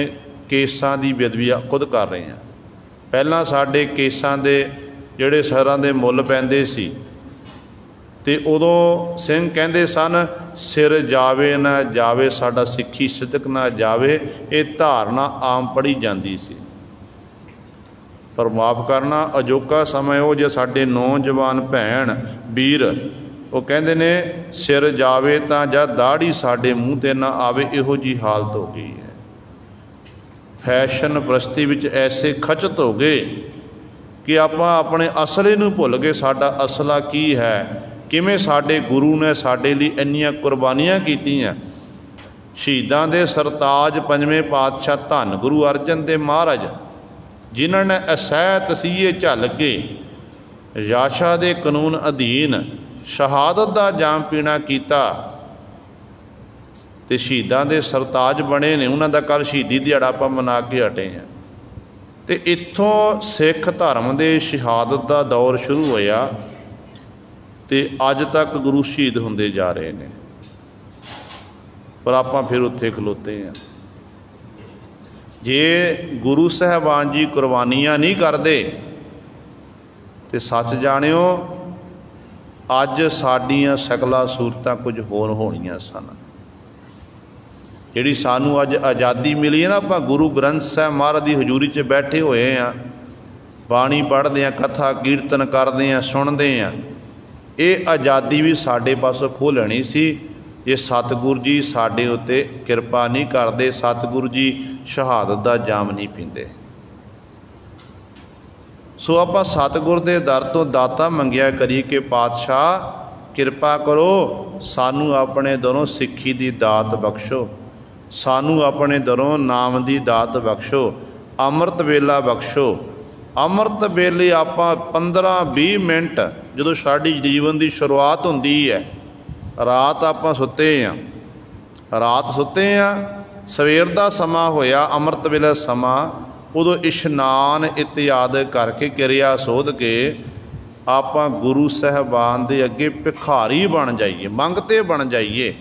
केसां की बेदबी खुद कर रहे हैं। पहलां साडे केसां दे जिहड़े सरां दे मुੱਲ पैंदे सी, ते उदों सिंह कहते सन सिर जावे ना जावे, साडा सिक्खी सिदक ना जावे। ये धारना आम पढ़ी जाती सी। पर माफ़ करना अजोका समय हो जो साडे नौजवान भैन वीर वो कहते ने सिर जावे तां जा दाढ़ी साडे मूँह ते ना आवे, इहो जी हालत हो गई है। फैशन प्रस्ती विच ऐसे खचत हो गए कि आपां अपने असले नूं भुल गए। साडा असला की है, किवें साडे गुरु ने साडे लई इन्नियां कुर्बानियां कीतियां। शहीदां दे सरताज पंजवें पातशाह धन गुरु अर्जन देव महाराज, जिन्हां ने असह तसीहे झल के याशा दे कानून अधीन शहादत दा जाम पीना कीता ते शहीदां दे सरताज बने ने। उन्हां दा कल शहीदी दिहाड़ा आपां मना के हटे हैं। ते इत्थों सिख धर्म दे शहादत दा दौर शुरू होया ते अज तक गुरु शहीद होंदे जा रहे हैं। पर आपां फिर उत्थे खलोते हैं। जे गुरु साहबान जी कुर्बानियां नहीं करते तो सच जाणिओ अज साडियां शकलां सूरतां कुछ होर होणीआं सन। जिहड़ी सानू अज आज़ादी मिली है ना, आपां गुरु ग्रंथ साहिब महाराज की हजूरी च बैठे हुए हैं, बाणी पढ़ते हैं, कथा कीर्तन करते हैं, सुनते हैं। ये आज़ादी भी साडे पासों खो लेनी सी जे सतगुरु जी साडे उत्ते किरपा नहीं करते, सतगुरु जी शहादत का जाम नहीं पींदे। सो आपां सतगुर दे दर तो दाता मंगिया करिए कि पातशाह किरपा करो, सानू अपने दरों सिक्खी की दात बख्शो, सानू अपने दरों नाम की दात बख्शो, अमृत वेला बख्शो। अमृत वेले आपां 15-20 मिनट जो साड़ी जीवन की शुरुआत होंदी है, रात आपां सुते हैं, रात सुते हैं, सवेर का समा होया अमृत वेले समा, उदों इशनान इत्यादि करके किरिया सोध के ਆਪਾਂ ਗੁਰੂ ਸਾਹਿਬਾਨ ਦੇ ਅੱਗੇ ਭਿਖਾਰੀ ਬਣ ਜਾਈਏ, ਮੰਗਤੇ ਬਣ ਜਾਈਏ।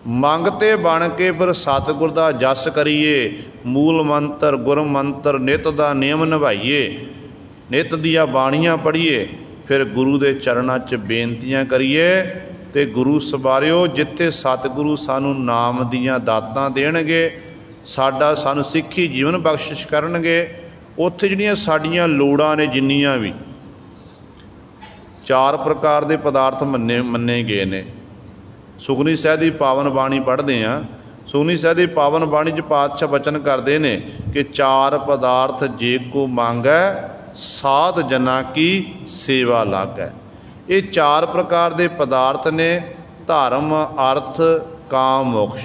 ਮੰਗਤੇ ਬਣ ਕੇ ਫਿਰ ਸਤਿਗੁਰ ਦਾ ਜਸ ਕਰੀਏ, ਮੂਲ ਮੰਤਰ ਗੁਰ ਮੰਤਰ ਨਿਤ ਦਾ ਨਿਯਮ ਨਿਭਾਈਏ, ਨਿਤ ਦੀਆਂ ਬਾਣੀਆਂ ਪੜ੍ਹੀਏ, ਫਿਰ ਗੁਰੂ ਦੇ ਚਰਨਾਂ 'ਚ ਬੇਨਤੀਆਂ ਕਰੀਏ। ਅਤੇ ਗੁਰੂ ਸਵਾਰਿਓ, ਜਿੱਥੇ ਸਤਿਗੁਰੂ ਸਾਨੂੰ ਨਾਮ ਦੀਆਂ ਦਾਤਾਂ ਦੇਣਗੇ, ਸਾਨੂੰ ਸਿੱਖੀ ਜੀਵਨ ਬਖਸ਼ਿਸ਼ ਕਰਨਗੇ, ਉੱਥੇ ਜਿਹੜੀਆਂ ਸਾਡੀਆਂ ਲੋੜਾਂ ਨੇ ਜਿੰਨੀਆਂ ਵੀ 4 ਪ੍ਰਕਾਰ ਦੇ ਪਦਾਰਥ ਮੰਨੇ ਗਏ ਨੇ। ਸੁਖਮਨੀ ਸਾਹਿਬ ਦੀ ਪਾਵਨ ਬਾਣੀ ਪੜ੍ਹਦੇ ਹਾਂ। ਸੁਖਮਨੀ ਸਾਹਿਬ ਦੀ ਪਾਵਨ ਬਾਣੀ 'ਚ ਪਾਤਸ਼ਾਹ ਬਚਨ ਕਰਦੇ ਨੇ ਕਿ 4 ਪਦਾਰਥ ਜੇ ਕੋ ਮੰਗੈ ਸਾਧ ਜਨਾਂ ਕੀ ਸੇਵਾ ਲਾਗੈ। ਇਹ 4 ਪ੍ਰਕਾਰ ਦੇ ਪਦਾਰਥ ਨੇ, ਧਰਮ ਅਰਥ ਕਾਮ ਮੋਕਸ਼।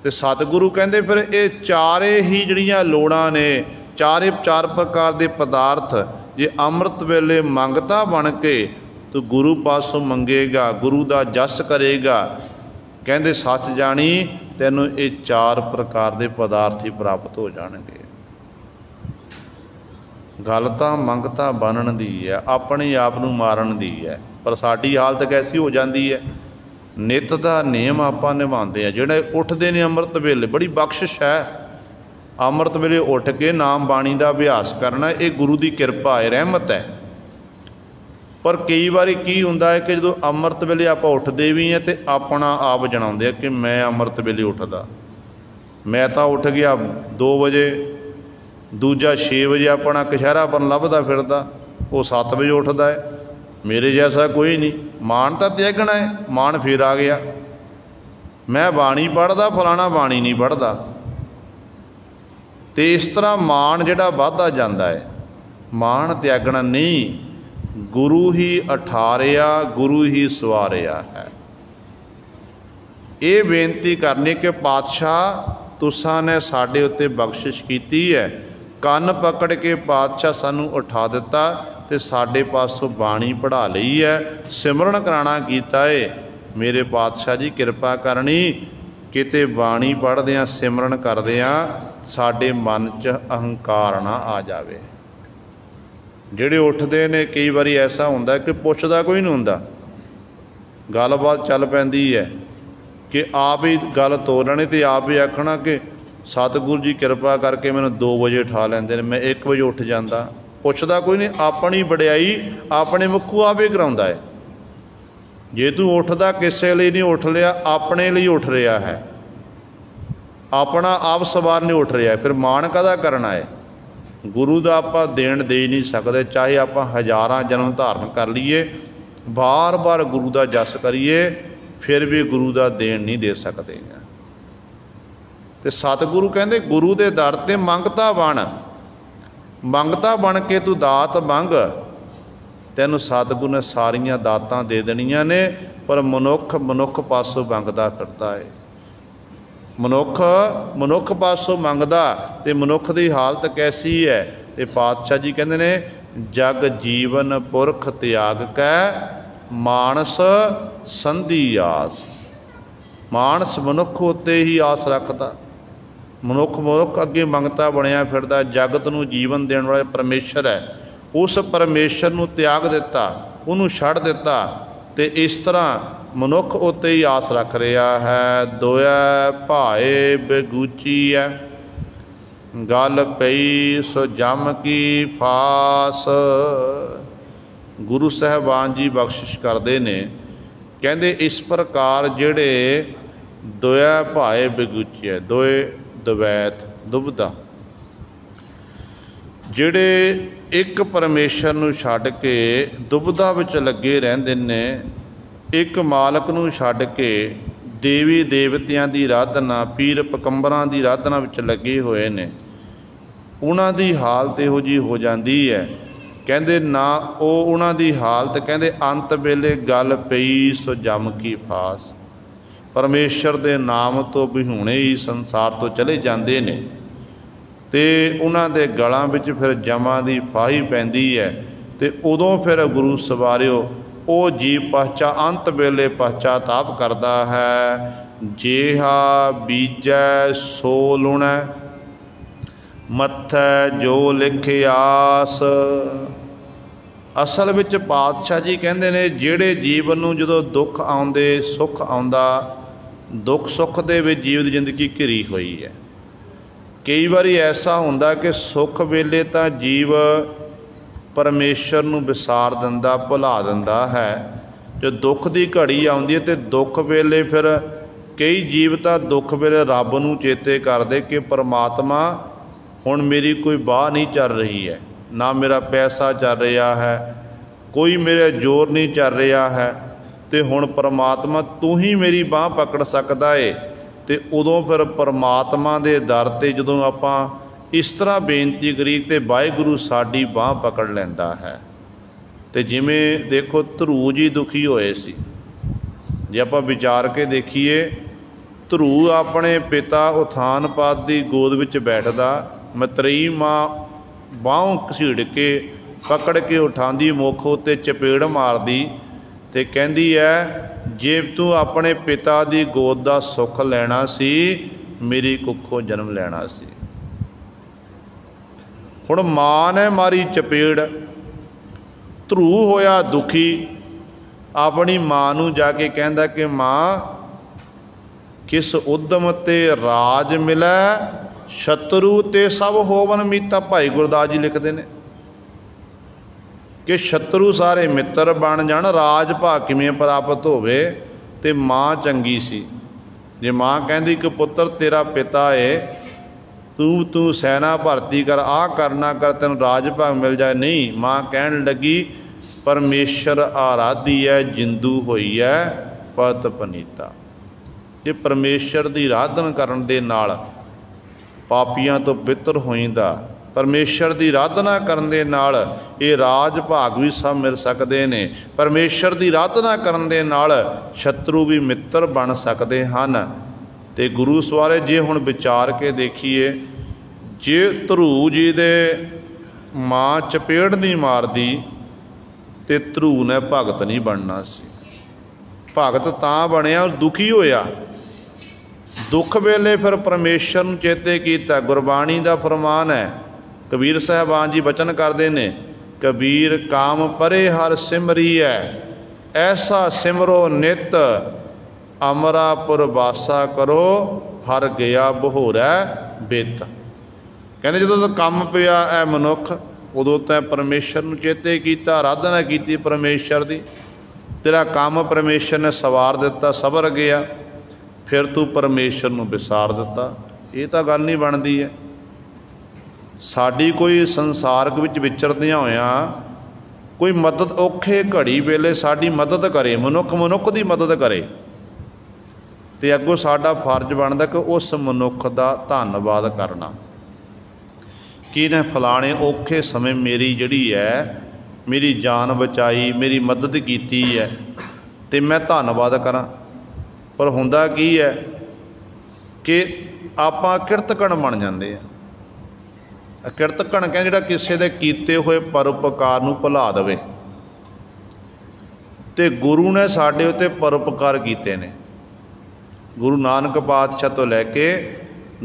ਅਤੇ ਸਤਿਗੁਰੂ ਕਹਿੰਦੇ ਫਿਰ ਇਹ ਚਾਰੇ ਹੀ ਜਿਹੜੀਆਂ ਲੋੜਾਂ ਨੇ, 4 ਪ੍ਰਕਾਰ ਦੇ ਪਦਾਰਥ ਜੇ ਅੰਮ੍ਰਿਤ ਵੇਲੇ ਮੰਗਤਾ ਬਣ ਕੇ ਤੂੰ ਗੁਰੂ ਪਾਸੋਂ ਮੰਗੇਗਾ, ਗੁਰੂ ਦਾ ਜਸ ਕਰੇਗਾ, ਕਹਿੰਦੇ ਸੱਚ ਜਾਣੀ ਤੈਨੂੰ ਇਹ 4 ਪ੍ਰਕਾਰ ਦੇ ਪਦਾਰਥ ਹੀ ਪ੍ਰਾਪਤ ਹੋ ਜਾਣਗੇ। ਗੱਲ ਤਾਂ ਮੰਗਤਾ ਬਣਨ ਦੀ ਹੈ, ਆਪਣੇ ਆਪ ਨੂੰ ਮਾਰਨ ਦੀ ਹੈ। ਪਰ ਸਾਡੀ ਹਾਲਤ ਕੈਸੀ ਹੋ ਜਾਂਦੀ ਹੈ, ਨਿਤ ਦਾ ਨਿਯਮ ਆਪਾਂ ਨਿਭਾਉਂਦੇ ਹਾਂ। ਜਿਹੜੇ ਉੱਠਦੇ ਨੇ ਅੰਮ੍ਰਿਤ ਵੇਲੇ, ਬੜੀ ਬਖਸ਼ਿਸ਼ ਹੈ। ਅੰਮ੍ਰਿਤ ਵੇਲੇ ਉੱਠ ਕੇ ਨਾਮ ਬਾਣੀ ਦਾ ਅਭਿਆਸ ਕਰਨਾ, ਇਹ ਗੁਰੂ ਦੀ ਕਿਰਪਾ ਹੈ, ਰਹਿਮਤ ਹੈ। ਪਰ ਕਈ ਵਾਰੀ ਕੀ ਹੁੰਦਾ ਹੈ ਕਿ ਜਦੋਂ ਅੰਮ੍ਰਿਤ ਵੇਲੇ ਆਪਾਂ ਉੱਠਦੇ ਵੀ ਹਾਂ ਅਤੇ ਆਪਣਾ ਆਪ ਜਣਾਉਂਦੇ ਆ ਕਿ ਮੈਂ ਅੰਮ੍ਰਿਤ ਵੇਲੇ ਉੱਠਦਾ, ਮੈਂ ਤਾਂ ਉੱਠ ਗਿਆ 2 ਵਜੇ, ਦੂਜਾ 6 ਵਜੇ ਆਪਣਾ ਕਛਹਿਰਾਪਨ ਲੱਭਦਾ ਫਿਰਦਾ, ਉਹ 7 ਵਜੇ ਉੱਠਦਾ ਹੈ। ਮੇਰੇ ਜੈਸਾ ਕੋਈ ਨਹੀਂ। ਮਾਣ ਤਾਂ ਤਿਆਗਣਾ ਹੈ, ਮਾਣ ਫਿਰ ਆ ਗਿਆ। ਮੈਂ ਬਾਣੀ ਪੜ੍ਹਦਾ, ਫਲਾਣਾ ਬਾਣੀ ਨਹੀਂ ਪੜ੍ਹਦਾ। ਅਤੇ ਇਸ ਤਰ੍ਹਾਂ ਮਾਣ ਜਿਹੜਾ ਵੱਧਦਾ ਜਾਂਦਾ ਹੈ। ਮਾਣ ਤਿਆਗਣਾ ਨਹੀਂ, ਗੁਰੂ ਹੀ ਅਠਾਰਿਆ, ਗੁਰੂ ਹੀ ਸਵਾਰਿਆ ਹੈ। ਇਹ ਬੇਨਤੀ ਕਰਨੀ ਕਿ ਪਾਤਸ਼ਾਹ ਤੁਸਾਂ ਨੇ ਸਾਡੇ ਉੱਤੇ ਬਖਸ਼ਿਸ਼ ਕੀਤੀ ਹੈ। ਕੰਨ ਪਕੜ ਕੇ ਪਾਤਸ਼ਾਹ ਸਾਨੂੰ ਉਠਾ ਦਿੱਤਾ ਅਤੇ ਸਾਡੇ ਪਾਸੋਂ ਬਾਣੀ ਪੜ੍ਹਾ ਲਈ ਹੈ, ਸਿਮਰਨ ਕਰਾਉਣਾ ਕੀਤਾ ਏ। ਮੇਰੇ ਪਾਤਸ਼ਾਹ ਜੀ ਕਿਰਪਾ ਕਰਨੀ, ਕਿਤੇ ਬਾਣੀ ਪੜ੍ਹਦਿਆਂ ਸਿਮਰਨ ਕਰਦਿਆਂ ਸਾਡੇ ਮਨ 'ਚ ਅਹੰਕਾਰ ਨਾ ਆ ਜਾਵੇ। ਜਿਹੜੇ ਉੱਠਦੇ ਨੇ ਕਈ ਵਾਰੀ ਐਸਾ ਹੁੰਦਾ ਕਿ ਪੁੱਛਦਾ ਕੋਈ ਨਹੀਂ ਹੁੰਦਾ, ਗੱਲਬਾਤ ਚੱਲ ਪੈਂਦੀ ਹੈ ਕਿ ਆਪ ਹੀ ਗੱਲ ਤੋਰਨੀ ਅਤੇ ਆਪ ਹੀ ਆਖਣਾ ਕਿ ਸਤਿਗੁਰੂ ਜੀ ਕਿਰਪਾ ਕਰਕੇ ਮੈਨੂੰ 2 ਵਜੇ ਉਠਾ ਲੈਂਦੇ ਨੇ, ਮੈਂ 1 ਵਜੇ ਉੱਠ ਜਾਂਦਾ। ਪੁੱਛਦਾ ਕੋਈ ਨਹੀਂ, ਆਪਣੀ ਵਡਿਆਈ ਆਪਣੇ ਮੁੱਖੋਂ ਆਪ ਹੀ ਕਰਾਉਂਦਾ ਹੈ। ਜੇ ਤੂੰ ਉੱਠਦਾ ਕਿਸੇ ਲਈ ਨਹੀਂ ਉੱਠ ਲਿਆ, ਆਪਣੇ ਲਈ ਉੱਠ ਰਿਹਾ ਹੈ, ਆਪਣਾ ਆਪ ਸਵਾਰ ਨਹੀਂ ਉੱਠ ਰਿਹਾ, ਫਿਰ ਮਾਣ ਕਾਹਦਾ ਕਰਨਾ ਹੈ। ਗੁਰੂ ਦਾ ਆਪਾਂ ਦੇਣ ਦੇ ਨਹੀਂ ਸਕਦੇ, ਚਾਹੇ ਆਪਾਂ ਹਜ਼ਾਰਾਂ ਜਨਮ ਧਾਰਨ ਕਰ ਲਈਏ, ਬਾਰ-ਬਾਰ ਗੁਰੂ ਦਾ ਜਸ ਕਰੀਏ, ਫਿਰ ਵੀ ਗੁਰੂ ਦਾ ਦੇਣ ਨਹੀਂ ਦੇ ਸਕਦੇ। ਅਤੇ ਸਤਿਗੁਰੂ ਕਹਿੰਦੇ ਗੁਰੂ ਦੇ ਦਰ 'ਤੇ ਮੰਗਤਾ ਬਣ, ਮੰਗਤਾ ਬਣ ਕੇ ਤੂੰ ਦਾਤ ਮੰਗ, ਤੈਨੂੰ ਸਤਿਗੁਰੂ ਨੇ ਸਾਰੀਆਂ ਦਾਤਾਂ ਦੇ ਦੇਣੀਆਂ ਨੇ। ਪਰ ਮਨੁੱਖ ਪਾਸੋਂ ਮੰਗਦਾ ਫਿਰਦਾ ਹੈ। ਮਨੁੱਖ ਪਾਸੋਂ ਮੰਗਦਾ, ਅਤੇ ਮਨੁੱਖ ਦੀ ਹਾਲਤ ਕੈਸੀ ਹੈ। ਅਤੇ ਪਾਤਸ਼ਾਹ ਜੀ ਕਹਿੰਦੇ ਨੇ ਜਗ ਜੀਵਨ ਪੁਰਖ ਤਿਆਗ ਕੈ ਮਾਨਸ ਸੰਧੀ ਆਸ। ਮਾਨਸ ਮਨੁੱਖ ਉੱਤੇ ਹੀ ਆਸ ਰੱਖਦਾ। ਮਨੁੱਖ ਅੱਗੇ ਮੰਗਤਾ ਬਣਿਆ ਫਿਰਦਾ। ਜਗਤ ਨੂੰ ਜੀਵਨ ਦੇਣ ਵਾਲਾ ਪਰਮੇਸ਼ਰ ਹੈ, ਉਸ ਪਰਮੇਸ਼ਰ ਨੂੰ ਤਿਆਗ ਦਿੱਤਾ, ਉਹਨੂੰ ਛੱਡ ਦਿੱਤਾ, ਅਤੇ ਇਸ ਤਰ੍ਹਾਂ ਮਨੁੱਖ ਉੱਤੇ ਹੀ ਆਸ ਰੱਖ ਰਿਹਾ ਹੈ। ਦੋਇ ਭਾਏ ਬਗੂਚੀ ਹੈ, ਗੱਲ ਪਈ ਸੋ ਜਮ ਕੀ ਫਾਸ। ਗੁਰੂ ਸਾਹਿਬਾਨ ਜੀ ਬਖਸ਼ਿਸ਼ ਕਰਦੇ ਨੇ, ਕਹਿੰਦੇ ਇਸ ਪ੍ਰਕਾਰ ਜਿਹੜੇ ਦੋਇ ਭਾਏ ਬਗੂਚੀ ਹੈ, ਦੋਏ ਦਵੈਤ ਦੁਬਦਾ, ਜਿਹੜੇ ਇੱਕ ਪਰਮੇਸ਼ਰ ਨੂੰ ਛੱਡ ਕੇ ਦੁਬਦਾ ਵਿੱਚ ਲੱਗੇ ਰਹਿੰਦੇ ਨੇ, ਇੱਕ ਮਾਲਕ ਨੂੰ ਛੱਡ ਕੇ ਦੇਵੀ ਦੇਵਤਿਆਂ ਦੀ ਆਰਾਧਨਾ, ਪੀਰ ਪਕੰਬਰਾਂ ਦੀ ਆਰਾਧਨਾ ਵਿੱਚ ਲੱਗੇ ਹੋਏ ਨੇ, ਉਹਨਾਂ ਦੀ ਹਾਲਤ ਇਹੋ ਜਿਹੀ ਹੋ ਜਾਂਦੀ ਹੈ। ਕਹਿੰਦੇ ਨਾ ਉਹ ਉਹਨਾਂ ਦੀ ਹਾਲਤ, ਕਹਿੰਦੇ ਅੰਤ ਵੇਲੇ ਗੱਲ ਪਈ ਸੋ ਜਮ ਕੀ ਫਾਸ। ਪਰਮੇਸ਼ਰ ਦੇ ਨਾਮ ਤੋਂ ਵਿਹੂਣੇ ਹੀ ਸੰਸਾਰ ਤੋਂ ਚਲੇ ਜਾਂਦੇ ਨੇ, ਅਤੇ ਉਹਨਾਂ ਦੇ ਗਲਾਂ ਵਿੱਚ ਫਿਰ ਜਮਾਂ ਦੀ ਫਾਹੀ ਪੈਂਦੀ ਹੈ। ਅਤੇ ਉਦੋਂ ਫਿਰ ਗੁਰੂ ਸਵਾਰਿਓ ਉਹ ਜੀਵ ਅੰਤ ਵੇਲੇ ਪਛਚਾਤਾਪ ਕਰਦਾ ਹੈ। ਜੇਹਾ ਬੀਜੈ ਸੋ ਲੁਣੈ, ਮੱਥੈ ਜੋ ਲਿਖ ਆਸ। असल विच पातशाह जी कहते ने जिहड़े जीव नूं जदों दुख आउंदे सुख आउंदा, दुख सुख दे विच जीव दी जिंदगी घिरी हुई है। कई बारी ऐसा हुंदा कि सुख वेले तां जीव परमेश्वर नूं विसार दिंदा, भुला दिंदा है। जो दुख की घड़ी आउंदी है तो दुख वेले फिर कई जीव तां दुख वेले रब नूं चेते करदे कि परमात्मा हुण मेरी कोई बाह नहीं चल रही है, ना मेरा पैसा चल रहा है, कोई मेरा जोर नहीं चल रहा है, तो हुण परमात्मा तू ही मेरी बाह पकड़ सकदा है। तो उदों फिर परमात्मा दे दर ते जदों आपां इस तरह बेनती करी तो वाहिगुरू साडी बाह पकड़ लैंदा है। तो जिमें देखो ध्रू जी दुखी होए सी, जे आपां विचार के देखीए, ध्रू अपने पिता उथानपाद की गोद विच बैठदा, मतरेई माँ बाहों घसीड़ के पकड़ के उठांदी, मुख उत्ते चपेड़ मारदी ते कहंदी है जे तू अपने पिता की गोद का सुख लैना सी, मेरी कुखों जन्म लैना सी। हुण माँ ने मारी चपेड़, ध्रू होया दुखी, अपनी माँ नूं जाके कहंदा कि माँ किस उद्यम ते राज मिलै, शत्रु ते सब होवन मीता। भाई गुरदास जी लिखते हैं कि शत्रु सारे मित्र बन जाण, राज भाग किवें प्राप्त होवे। ते माँ चंगी सी, जे माँ कहती कि पुत्र तेरा पिता है, तू सैना भर्ती कर, आ करना कर, तेन राज भाग मिल जाए। नहीं, माँ कहन लगी परमेश्वर आराधी है, जिंदू होई है पत पनीता। ये परमेश्वर की आराधना करन दे नाल पापियां तो पितर होइंदा, परमेश्वर की आराधना करन दे नाल ये राज भाग भी सब मिल सकते हैं। परमेश्वर की आराधना करन दे नाल शत्रु भी मित्र बन सकते हैं। तो गुरु सवारे जे हुण विचार के देखिए, जे ध्रू जी दे माँ चपेड़ नहीं मारदी तो ध्रू ने भगत नहीं बनना सी। भगत तां बनिया और दुखी होया, दुख वेले फिर परमेश्वर नूं चेते कीता। गुरबाणी का फरमान है, कबीर साहबान जी बचन करते हैं, कबीर काम परे हर सिमरी है, ऐसा सिमरो नित अमरापुर वासा करो, हर गया बहोरै बित। कहते जो तो काम पिया है मनुख, उदों तैं परमेश्वर नूं चेते कीता, आराधना की परमेश्वर की, तेरा काम परमेश्वर ने सवार दिता, सबर गया, फिर तू परमेश्वर नूं विसार दिता। ये तो गल नहीं बनती है। साड़ी कोई संसार विच विचरदियां होइयां कोई मदद औखे घड़ी वेले साड़ी मदद करे, मनुख मनुख की मदद करे, तो अगों साडा फर्ज बनता कि उस मनुख का धन्नवाद करना कि इन्हें फलाने औखे समय मेरी जिहड़ी है मेरी जान बचाई, मेरी मदद की है, तो मैं धन्नवाद करा। पर हुंदा की है कि आपां किरतकण बन जाते हैं। किरतकण कहते जिहड़ा किसी दे कीते हुए परोपकार नूं भुला देवे। तो गुरु ने साडे उत्ते परोपकार कीते ने। गुरु नानक पातशाह तो लैके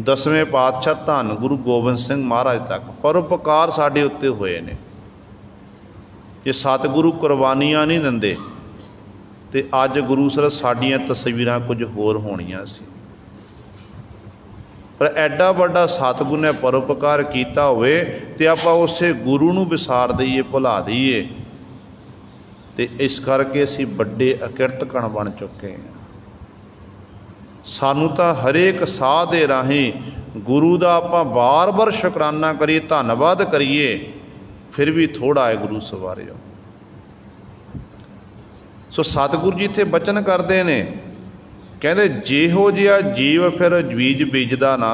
10वें पातशाह धन गुरु गोबिंद सिंह महाराज तक परोपकार साडे उत्ते होए ने। जे सतगुरु कुरबानियां नहीं दिंदे तो अज गुरु सर साडियां तस्वीरां कुछ होर होणियां सी। पर एडा वड्डा सतगुरु ने परोपकार किया होवे ते आपां उसे गुरु नूं विसार दईए, भुला दईए, तो इस करके असीं वड्डे अकिरतकण बन चुके हैं। सानू तो हरेक साह दे राहीं गुरु का आपां बार बार शुकराना करिए, धन्नवाद करिए, फिर भी थोड़ा है गुरु सवारियो। सो सतगुरु जी इत्थे बचन करते ने, कहते जिहो जिहा जीव फिर बीज बीजदा ना,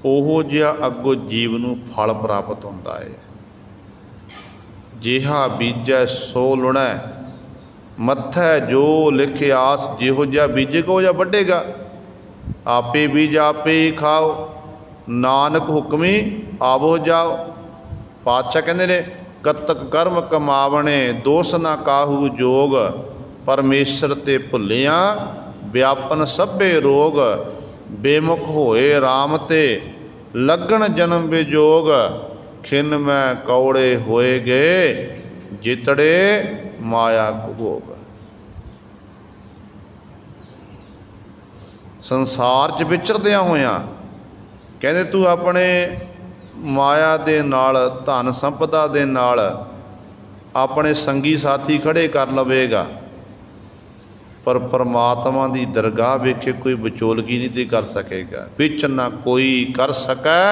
ओहो जिहा अगों जीव नूं फल प्राप्त होंदा है। जिहा बीजै सो लुणै, मत्थै जो लिखे आस, जिहो जिहा बीजेगा उहो जिहा वड्डेगा। आपे बीज आपे ही खाओ, नानक हुक्मी आवो जाओ। पातशाह कहते ने कतक कर्म कमावणे, दोष ना काहू जोग, परमेश्वर ते भुलिया व्यापन सभे रोग। बेमुख होए राम ते लगन जन्म विजोग, खिन में कौड़े होए गए जितड़े माया भोग। संसार च विचरदियां होया कहते तू अपने माया दे नाल धन संपदा दे नाल अपने संगी साथी खड़े कर लवेगा, पर परमात्मा की दरगाह वेखे कोई विचोलगी नहीं ते कर सकेगा। विच ना कोई कर सकै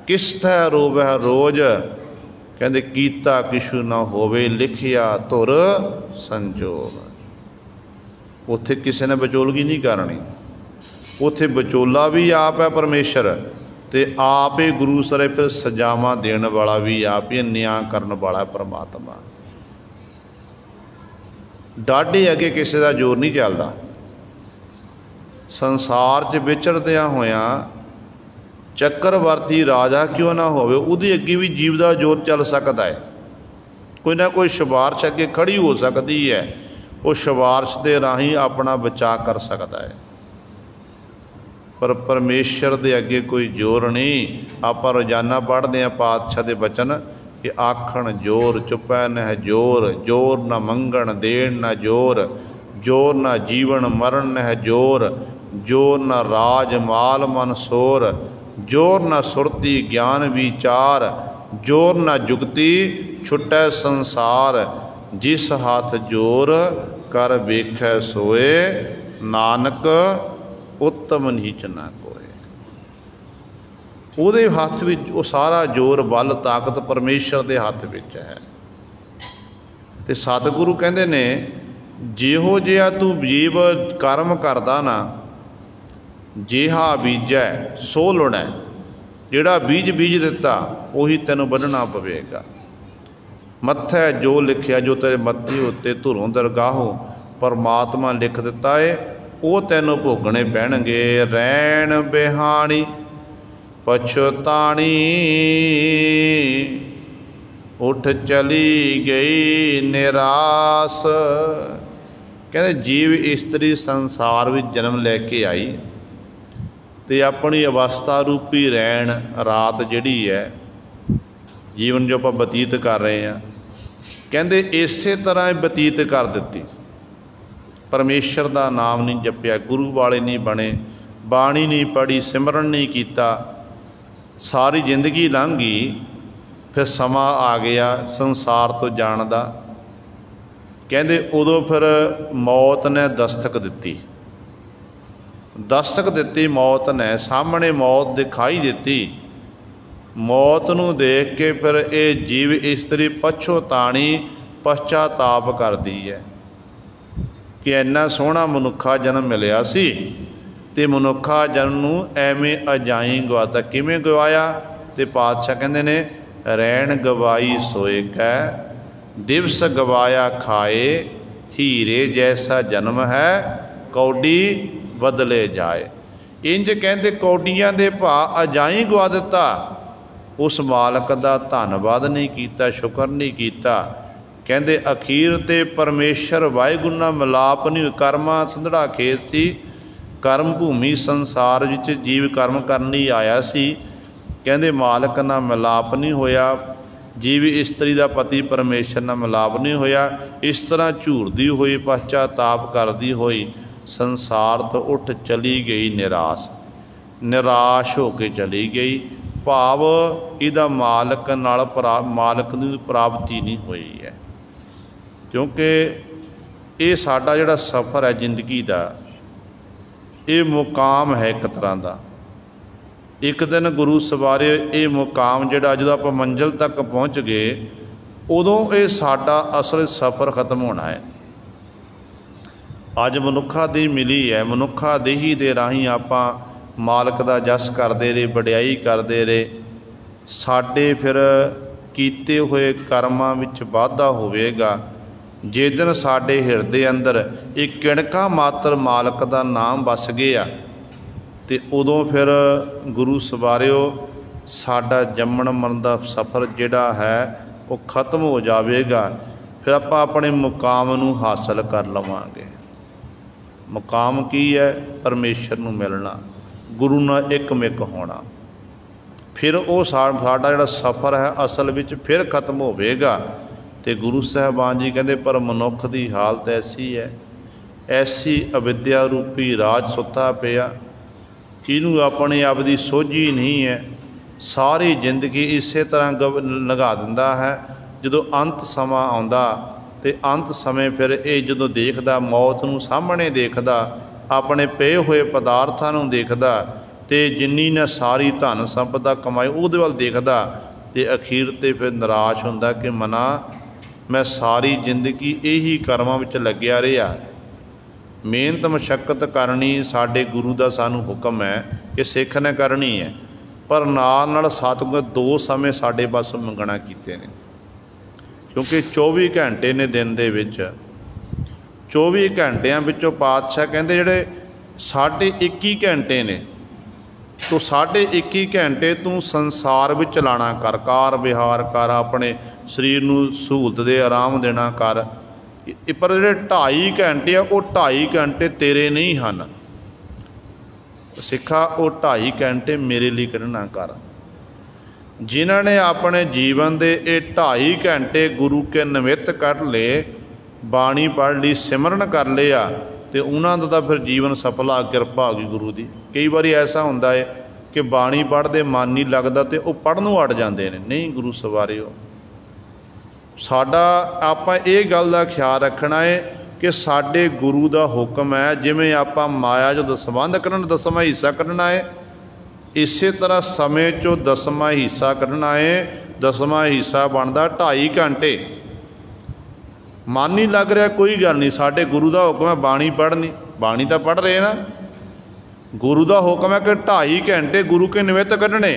किस थे रोवै रोज, कहते कीता किशु ना होवे लिखिया धुर संजोग। उत्थे किसी ने विचोलगी नहीं करनी, उत्थे विचोला भी आप है परमेश्वर, ते आप ही गुरु सरे फिर सजावां देण वाला भी आप ही, न्याय करन वाला परमात्मा। डाढे अगे किसी का जोर नहीं चलता। संसार च विचरदियां होया चक्रवर्ती राजा क्यों ना होवे, उहदे अगे भी जीव का जोर चल सकता है। कोई ना कोई सिफारिश अगे खड़ी हो सकती है, वो सिफारिश के राही अपना बचाव कर सकता है, पर परमेश्वर दे अगे कोई जोर नहीं। आप रोजाना पढ़ते हैं पातशाह के बचन कि आखण जोर चुपै नह जोर, जोर न मंगण देण न जोर, जोर न जीवन मरण नह जोर, जोर न राज माल मन सोर, जोर न सुरती ज्ञान विचार, जोर न जुगती छुटै संसार, जिस हाथ जोर कर वेखै सोए, नानक उत्तम नीच ना कोय। ਉਹਦੇ ਹੱਥ ਵਿੱਚ ਉਹ ਸਾਰਾ ਜ਼ੋਰ ਬਲ ਤਾਕਤ ਪਰਮੇਸ਼ਰ ਦੇ ਹੱਥ ਵਿੱਚ ਹੈ। ਤੇ ਸਤਿਗੁਰੂ ਕਹਿੰਦੇ ਨੇ ਜਿਹੋ ਜਿਹਾ ਤੂੰ ਜੀਵ ਕਰਮ ਕਰਦਾ ਨਾ, ਜਿਹਾ ਬੀਜੈ ਸੋ ਲੁਣੈ। ਜਿਹੜਾ ਬੀਜ ਦਿੱਤਾ ਉਹੀ ਤੈਨੂੰ ਵੱਢਣਾ ਪਵੇਗਾ। ਮੱਥੈ ਜੋ ਲਿਖਿਆ, ਜੋ ਤੇਰੇ ਮੱਥੇ ਉੱਤੇ ਧੁਰੋਂ ਦਰਗਾਹੋਂ ਪਰਮਾਤਮਾ ਲਿਖ ਦਿੱਤਾ ਏ, ਉਹ ਤੈਨੂੰ ਭੋਗਣੇ ਪੈਣਗੇ। ਰੈਣ ਬਿਹਾਣੀ पछताणी उठ चली गई निराश। कहते जीव इस्त्री संसार में जन्म लैके आई तो अपनी अवस्था रूपी रैन रात जिहड़ी है जीवन जो आप बतीत कर रहे हैं, कहते इस तरह बतीत कर दी। परमेश्वर का नाम नहीं जपिया, गुरु वाले नहीं बने, बाणी नहीं पढ़ी, सिमरन नहीं किया, सारी जिंदगी लंघ गई। फिर समा आ गया संसार तो जाण दा। कहते उदों फिर मौत ने दस्तक दी। दस्तक दी मौत ने, सामने मौत दिखाई दी। मौत नूं देख के फिर ये जीव इस्त्री पछोताणी पश्चाताप करती है कि इन्ना सोहना मनुखा जन्म मिलिया सी ते मनुखा जन्म नूं एवें अजाई गवाता। किवें गवाया? ते पातशाह कहंदे ने रैन गवाई सोए कै, दिवस गवाया खाए, हीरे जैसा जन्म है कौडी बदले जाए। इंज कहंदे कौडियां दे भा अजाई गवा दिता। उस मालक दा धन्नवाद नहीं कीता, शुक्र नहीं कीता। कहंदे अखीर ते परमेश्वर वाहिगुरू नाल मिलाप नहीं, कर्मां संधड़ा खेत सी, कर्म भूमि संसार विच जीव कर्म करनी आया सी। कहंदे मालक नाल मिलाप नहीं होया, जीव इस्त्री का पति परमेश्वर नाल मिलाप नहीं होया। इस तरह झूरदी हुई पश्चाताप करती हुई संसार तो उठ चली गई निराश। निराश होके चली गई, भाव इहदा मालक नाल मालक की प्राप्ति नहीं हुई है। क्योंकि ये साडा जिहड़ा सफ़र है जिंदगी का, ये मुकाम है एक तरह का। एक दिन गुरु सवारे ये मुकाम जिहड़ा जो आप मंजिल तक पहुँच गए, उदों ये साडा असल सफ़र खत्म होना है। अज मनुखा दी मिली है, मनुखा देही दे राही आपां मालक दा जस करते रहे, वडियाई करते रहे। साडे फिर कीते हुए कर्मां विच वाधा होवेगा। जिस दिन साडे हिरदे अंदर एक किणका मात्र मालक का नाम बस गया, तो उदों फिर गुरु सवारिओ साडा जम्मण मरण का सफ़र जिहड़ा है वो खत्म हो जाएगा। फिर आप अपने मुकाम नूं हासिल कर लवांगे। मुकाम की है? परमेश्वर नूं मिलना, गुरु नाल एकमिक होना। फिर वो साडा जिहड़ा सफ़र है असल विच फिर खत्म होवेगा। तो गुरु साहिबान जी कहते पर मनुख की हालत ऐसी है, ऐसी अविद्या रूपी राज सुता पिया, इनू अपने आप की सोझी नहीं है, सारी जिंदगी इस तरह लंघा दिंदा है। जो अंत समा आउंदा तो अंत समय फिर ये जो देखदा मौत नूं सामने देखदा, अपने पे हुए पदार्थां नूं देखदा, तो जिन्नी ने सारी धन संपदा कमाई उहदे वल देखदा, तो अखीर ते फिर निराश हुंदा कि मना मैं सारी जिंदगी यही कर्मां विच लग्या रहा। मेहनत मशक्कत करनी साडे गुरु का सानू हुक्म है कि सिख ने करनी है, पर नाल सतगुर दो समय साडे बस मंगना कीते ने, क्योंकि 24 घंटे ने दिन दे विच, 24 घंटियां विचों पातशाह कहंदे जिहड़े 21.5 घंटे ने, तो 21.5 घंटे तू संसार विच चलाना कर, कार विहार कर, अपने शरीर नूं सहूलत दे आराम देना कर। पर जिहड़े 2.5 घंटे आ वो 2.5 घंटे तेरे नहीं हैं सिखा, वो 2.5 घंटे मेरे लिए कढ़ना कर। जिन्हों ने अपने जीवन के ये 2.5 घंटे गुरु के निमित्त कढ़ ले, बाणी पढ़ ली, सिमरन कर लिया, तो उन्होंने तो फिर जीवन सफल आ, किरपा आ गई गुरु की। कई बार ऐसा होंदा है कि बाणी पढ़ते मन नहीं लगता तो वह पढ़नों अड़ जाते हैं। नहीं गुरु सवारिओ, साडा आपां ये गल का ख्याल रखना है कि साडे गुरु का हुक्म है, जिमें आपां माया जो दसवंध करन 10वां हिस्सा कढ़ना है, इस तरह समय चो 10वां हिस्सा कढ़ना है। 10वां हिस्सा बनता 2.5 घंटे। मन नहीं लग रहा कोई गल नहीं, साडे गुरु का हुक्म है बाणी पढ़नी, बाणी तो पढ़ रहे ना। गुरु का हुक्म है कि 2.5 घंटे गुरु के निमित्त कढ़ने,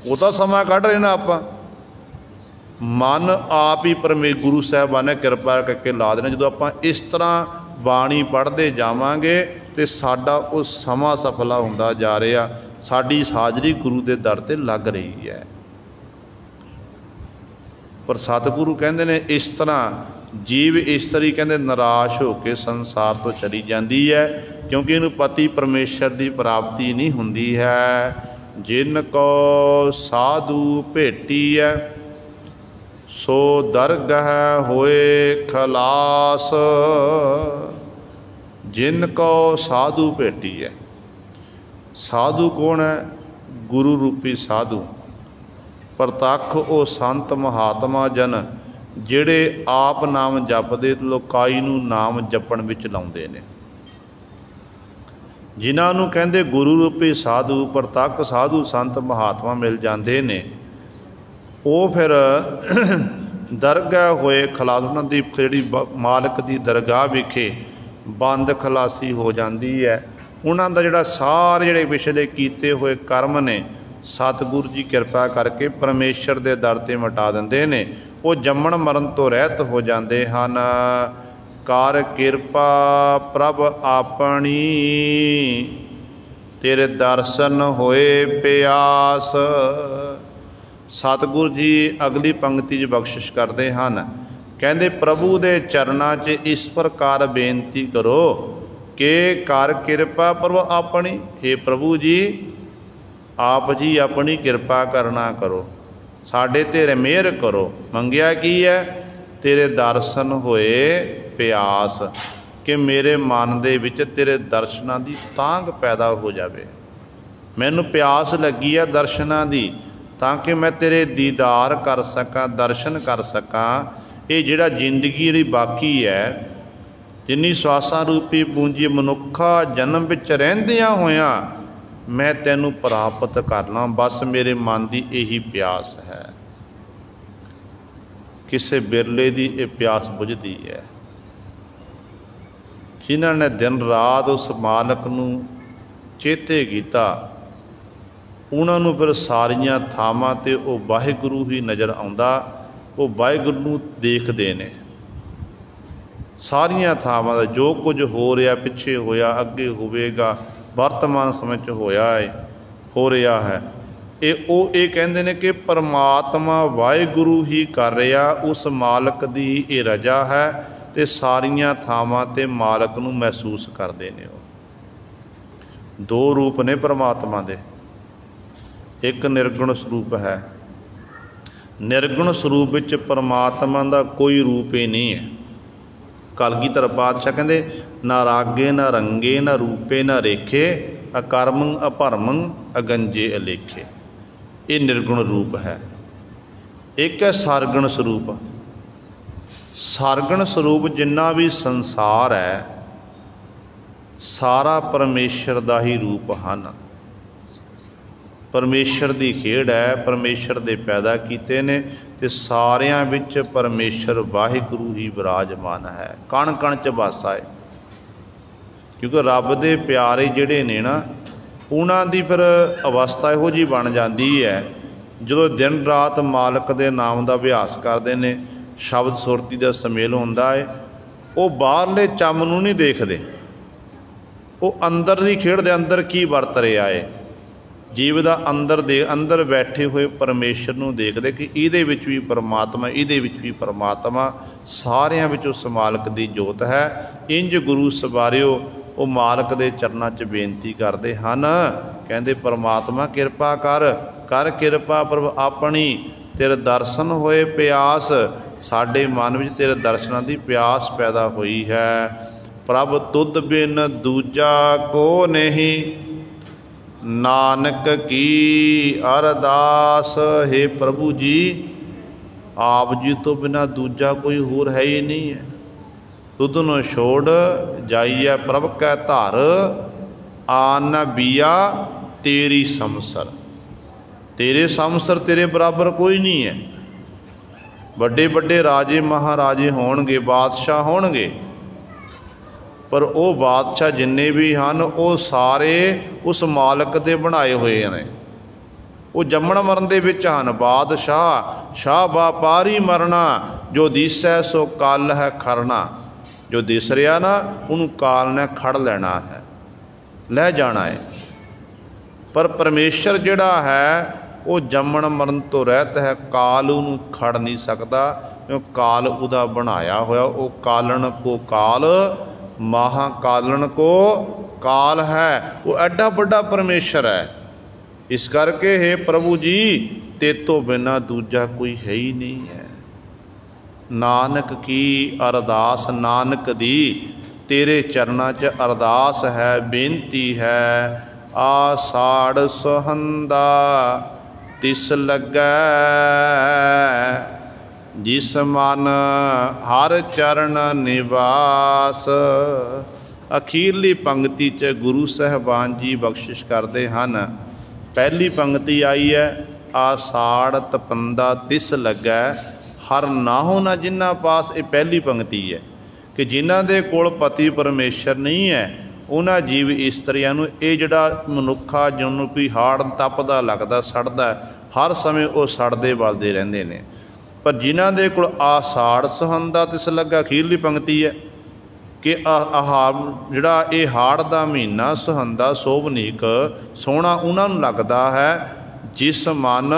वो तो समा कढ़ रहे ना। आपां मन आप ही गुरु साहिबान ने किरपा करके ला देना। जो आप इस तरह बाणी पढ़ते जावांगे तो साडा वो समा सफला होंदा जा रहा, साडी हाजरी गुरु के दर ते लग रही है। पर सतगुरु कहते ने इस तरह जीव इस तरह कहते निराश होकर संसार तो चली जाती है, क्योंकि इन्हूं पति परमेश्वर की प्राप्ति नहीं हुंदी है। जिनको साधु भेटी है सो दरगह होए खलास। जिनको साधु भेटी है, साधु कौन है? गुरु रूपी साधु, प्रतख वो संत महात्मा जन जिहड़े आप नाम जपदे लोकाई नूं नाम जपण विच लाउंदे ने, जिन्हां नूं कहंदे गुरु रूपी साधु, प्रतख साधु संत महात्मा मिल जाते ने। वो फिर दरगाह होए खलास, उन्हां दी जिहड़ी मालक की दरगाह विखे बंद खलासी हो जाती है। उन्हां दा जिहड़ा सारे जिहड़े पिछले कीते हुए कर्म ने सतगुरु जी कृपा करके परमेश्वर के दर ते मिटा दिंदे ने। वो जम्मण मरण तो रहत हो जाते हैं। कर किरपा प्रभ अपनी तेरे दर्शन होए प्यास। सतगुरु जी अगली पंक्ति च बख्शिश करते हैं, कहते प्रभु दे चरणों च इस प्रकार बेनती करो कि कर किरपा प्रभ अपनी। हे प्रभु जी आप जी अपनी किरपा करना करो, साढ़े तेरे मेहर करो। मंगिया की है? तेरे दर्शन होए प्यास, कि मेरे मन दे विच तेरे दर्शनां दी तांग पैदा हो जाए। मैनू प्यास लगी है दर्शनां दी, ताकि मैं तेरे दीदार कर सकां, दर्शन कर सकां। ये जिहड़ा जिंदगी जिहड़ी बाकी है, जिन्नी श्वासां रूपी पूंजी मनुखा जन्म विच रहिंदियां होइयां मैं तैनू प्राप्त करना, बस मेरे मन की यही प्यास है। किसे बिरले की ये प्यास बुझदी है। जिन्हां ने दिन रात उस मालक नूं चेते कीता, उन्होंने फिर सारिया थावां ते वो वाहिगुरू ही नज़र आउंदा। वो वाहिगुरू नूं देखदे ने सारिया थावां दा, जो कुछ हो रहा पिछे होया, अगे होवेगा, वर्तमान समय च होया है, हो रहा है। ये कहते हैं कि परमात्मा वाहिगुरू ही कर रहा, उस मालक की ये रजा है। तो सारिया थावां ते मालक नूं महसूस करते हैं। दो रूप ने परमात्मा दे, एक निर्गुण स्वरूप है। निर्गुण स्वरूप विच परमात्मा का कोई रूप ही नहीं है। कलगीधर पातशाह कहते ना रागे ना रंगे ना रूपे ना रेखे, अकर्मं अभरमं अगंजे अलेखे। ये निर्गुण रूप है। एक है सरगुण स्वरूप। सरगुण स्वरूप जिन्ना भी संसार है सारा परमेश्वर का ही रूप हैं। परमेश्वर की खेड है, परमेश्वर दे पैदा किए ने ते सारियां विच परमेश्वर वाहिगुरू ही विराजमान है। कण कण च वासा है। क्योंकि रब दे प्यारे जिहड़े ने ना उन्हां दी फिर अवस्था इहो जी बन जाती है जो दिन रात मालक दे नाम का अभ्यास करते हैं, शब्द सुरती का समेल होंदा है, वो बाहरले चम नूं नहीं देखते, वो अंदर की खेड दे अंदर की वरत रहा है। जीव का अंदर बैठे हुए परमेश्वर नूं देखते कि इहदे विच भी परमात्मा, इहदे विच भी परमात्मा, सारियां विच उस मालक की जोत है। इंज गुरु सवारिओ वो मालक के चरणों च बेनती करते हैं, कहते परमात्मा किरपा कर, कर किरपा प्रभ अपनी, तेरे दर्शन होए प्यास, साडे मन में तेरे दर्शनों की प्यास पैदा हुई है। प्रभ तुद बिन दूजा को नहीं, नानक की अरदास। हे प्रभु जी, आप जी तो बिना दूजा कोई होर है ही नहीं है। तुद न छोड़ जाइए प्रभ कै धार, आन बिया तेरी समसर। तेरे समसर तेरे बराबर कोई नहीं है। बड़े बड़े राजे महाराजे होणगे, बादशाह होणगे, पर वो बादशाह जिन्ने भी हैं वो सारे उस मालक के बनाए हुए हैं। वो जम्मण मरण दे विच हैं। बादशाह शाह व्यापारी मरना, जो दिसै सो कल है खरना। जो दिस रहा ना उन्होंने काल ने खड़ लेना है, लै जाना है। पर परमेश्वर जिहड़ा है वो जम्मण मरण तो रहत है, काल उन्होंने खड़ नहीं सकता, क्योंकि काल उदा बनाया होया। वो कालन को काल, महाकालन को काल है। वो एडा बड़ा परमेश्वर है। इस करके हे प्रभु जी, ते तो बिना दूजा कोई है ही नहीं है। नानक की अरदास, नानक दी तेरे चरणों च अरदास है, बेनती है। आषाढ़ सुहंदा तिस लगै, जिस मन हर चरण निवास। अखीरली पंक्ति च गुरु साहबान जी बख्शिश करते हैं। पहली पंक्ति आई है, आषाढ़ तपंदा तिस लगै, हर नाहो ना जिन्हां पास। ये पहली पंक्ति है कि जिन्हां दे कोल पति परमेश्वर नहीं है, उन्हां जीव इस्त्रियां नूं ये जिहड़ा मनुखा जिन्होंने भी हाड़ तपदा लगदा, सड़दा, हर समय वो सड़दे बलदे रहिंदे ने। पर जिन्हां दे कोल आषाढ़ सुहंदा तिस लगा, अखीरली पंक्ति है कि जिहड़ा ये हाड़ दा महीना सुहंदा सोभनीक सोहना उन्हां नूं लगदा है, जिस मन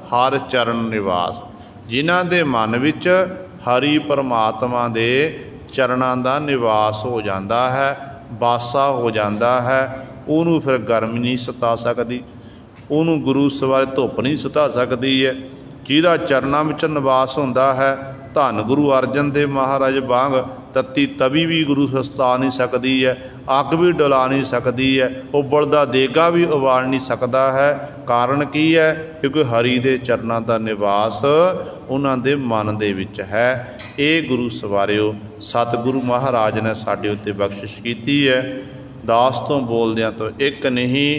हर चरण निवास। जिन्हां दे मन विच हरि परमात्मा दे चरणां दा निवास हो जाता है, वासा हो जाता है। उन्होंने फिर गर्मी नहीं सता सकती, उन्होंने गुरु सवारे धुप नहीं सता सकती है। जिहदा चरणां विच निवास हुंदा है, धन गुरु अर्जन देव महाराज वांग तत्ती तवी भी गुरु सता नहीं सकती है, अग भी डुला नहीं सकती है, उबलदा देगा भी उबाल नहीं सकता है। कारण की है? क्योंकि हरि दे चरणां दा निवास उन्हां दे मन दे विच है। ये गुरु सवारिओ सतगुरु महाराज ने साडे उत्ते बख्शिश कीती है। दास तो बोलदियां तो एक नहीं,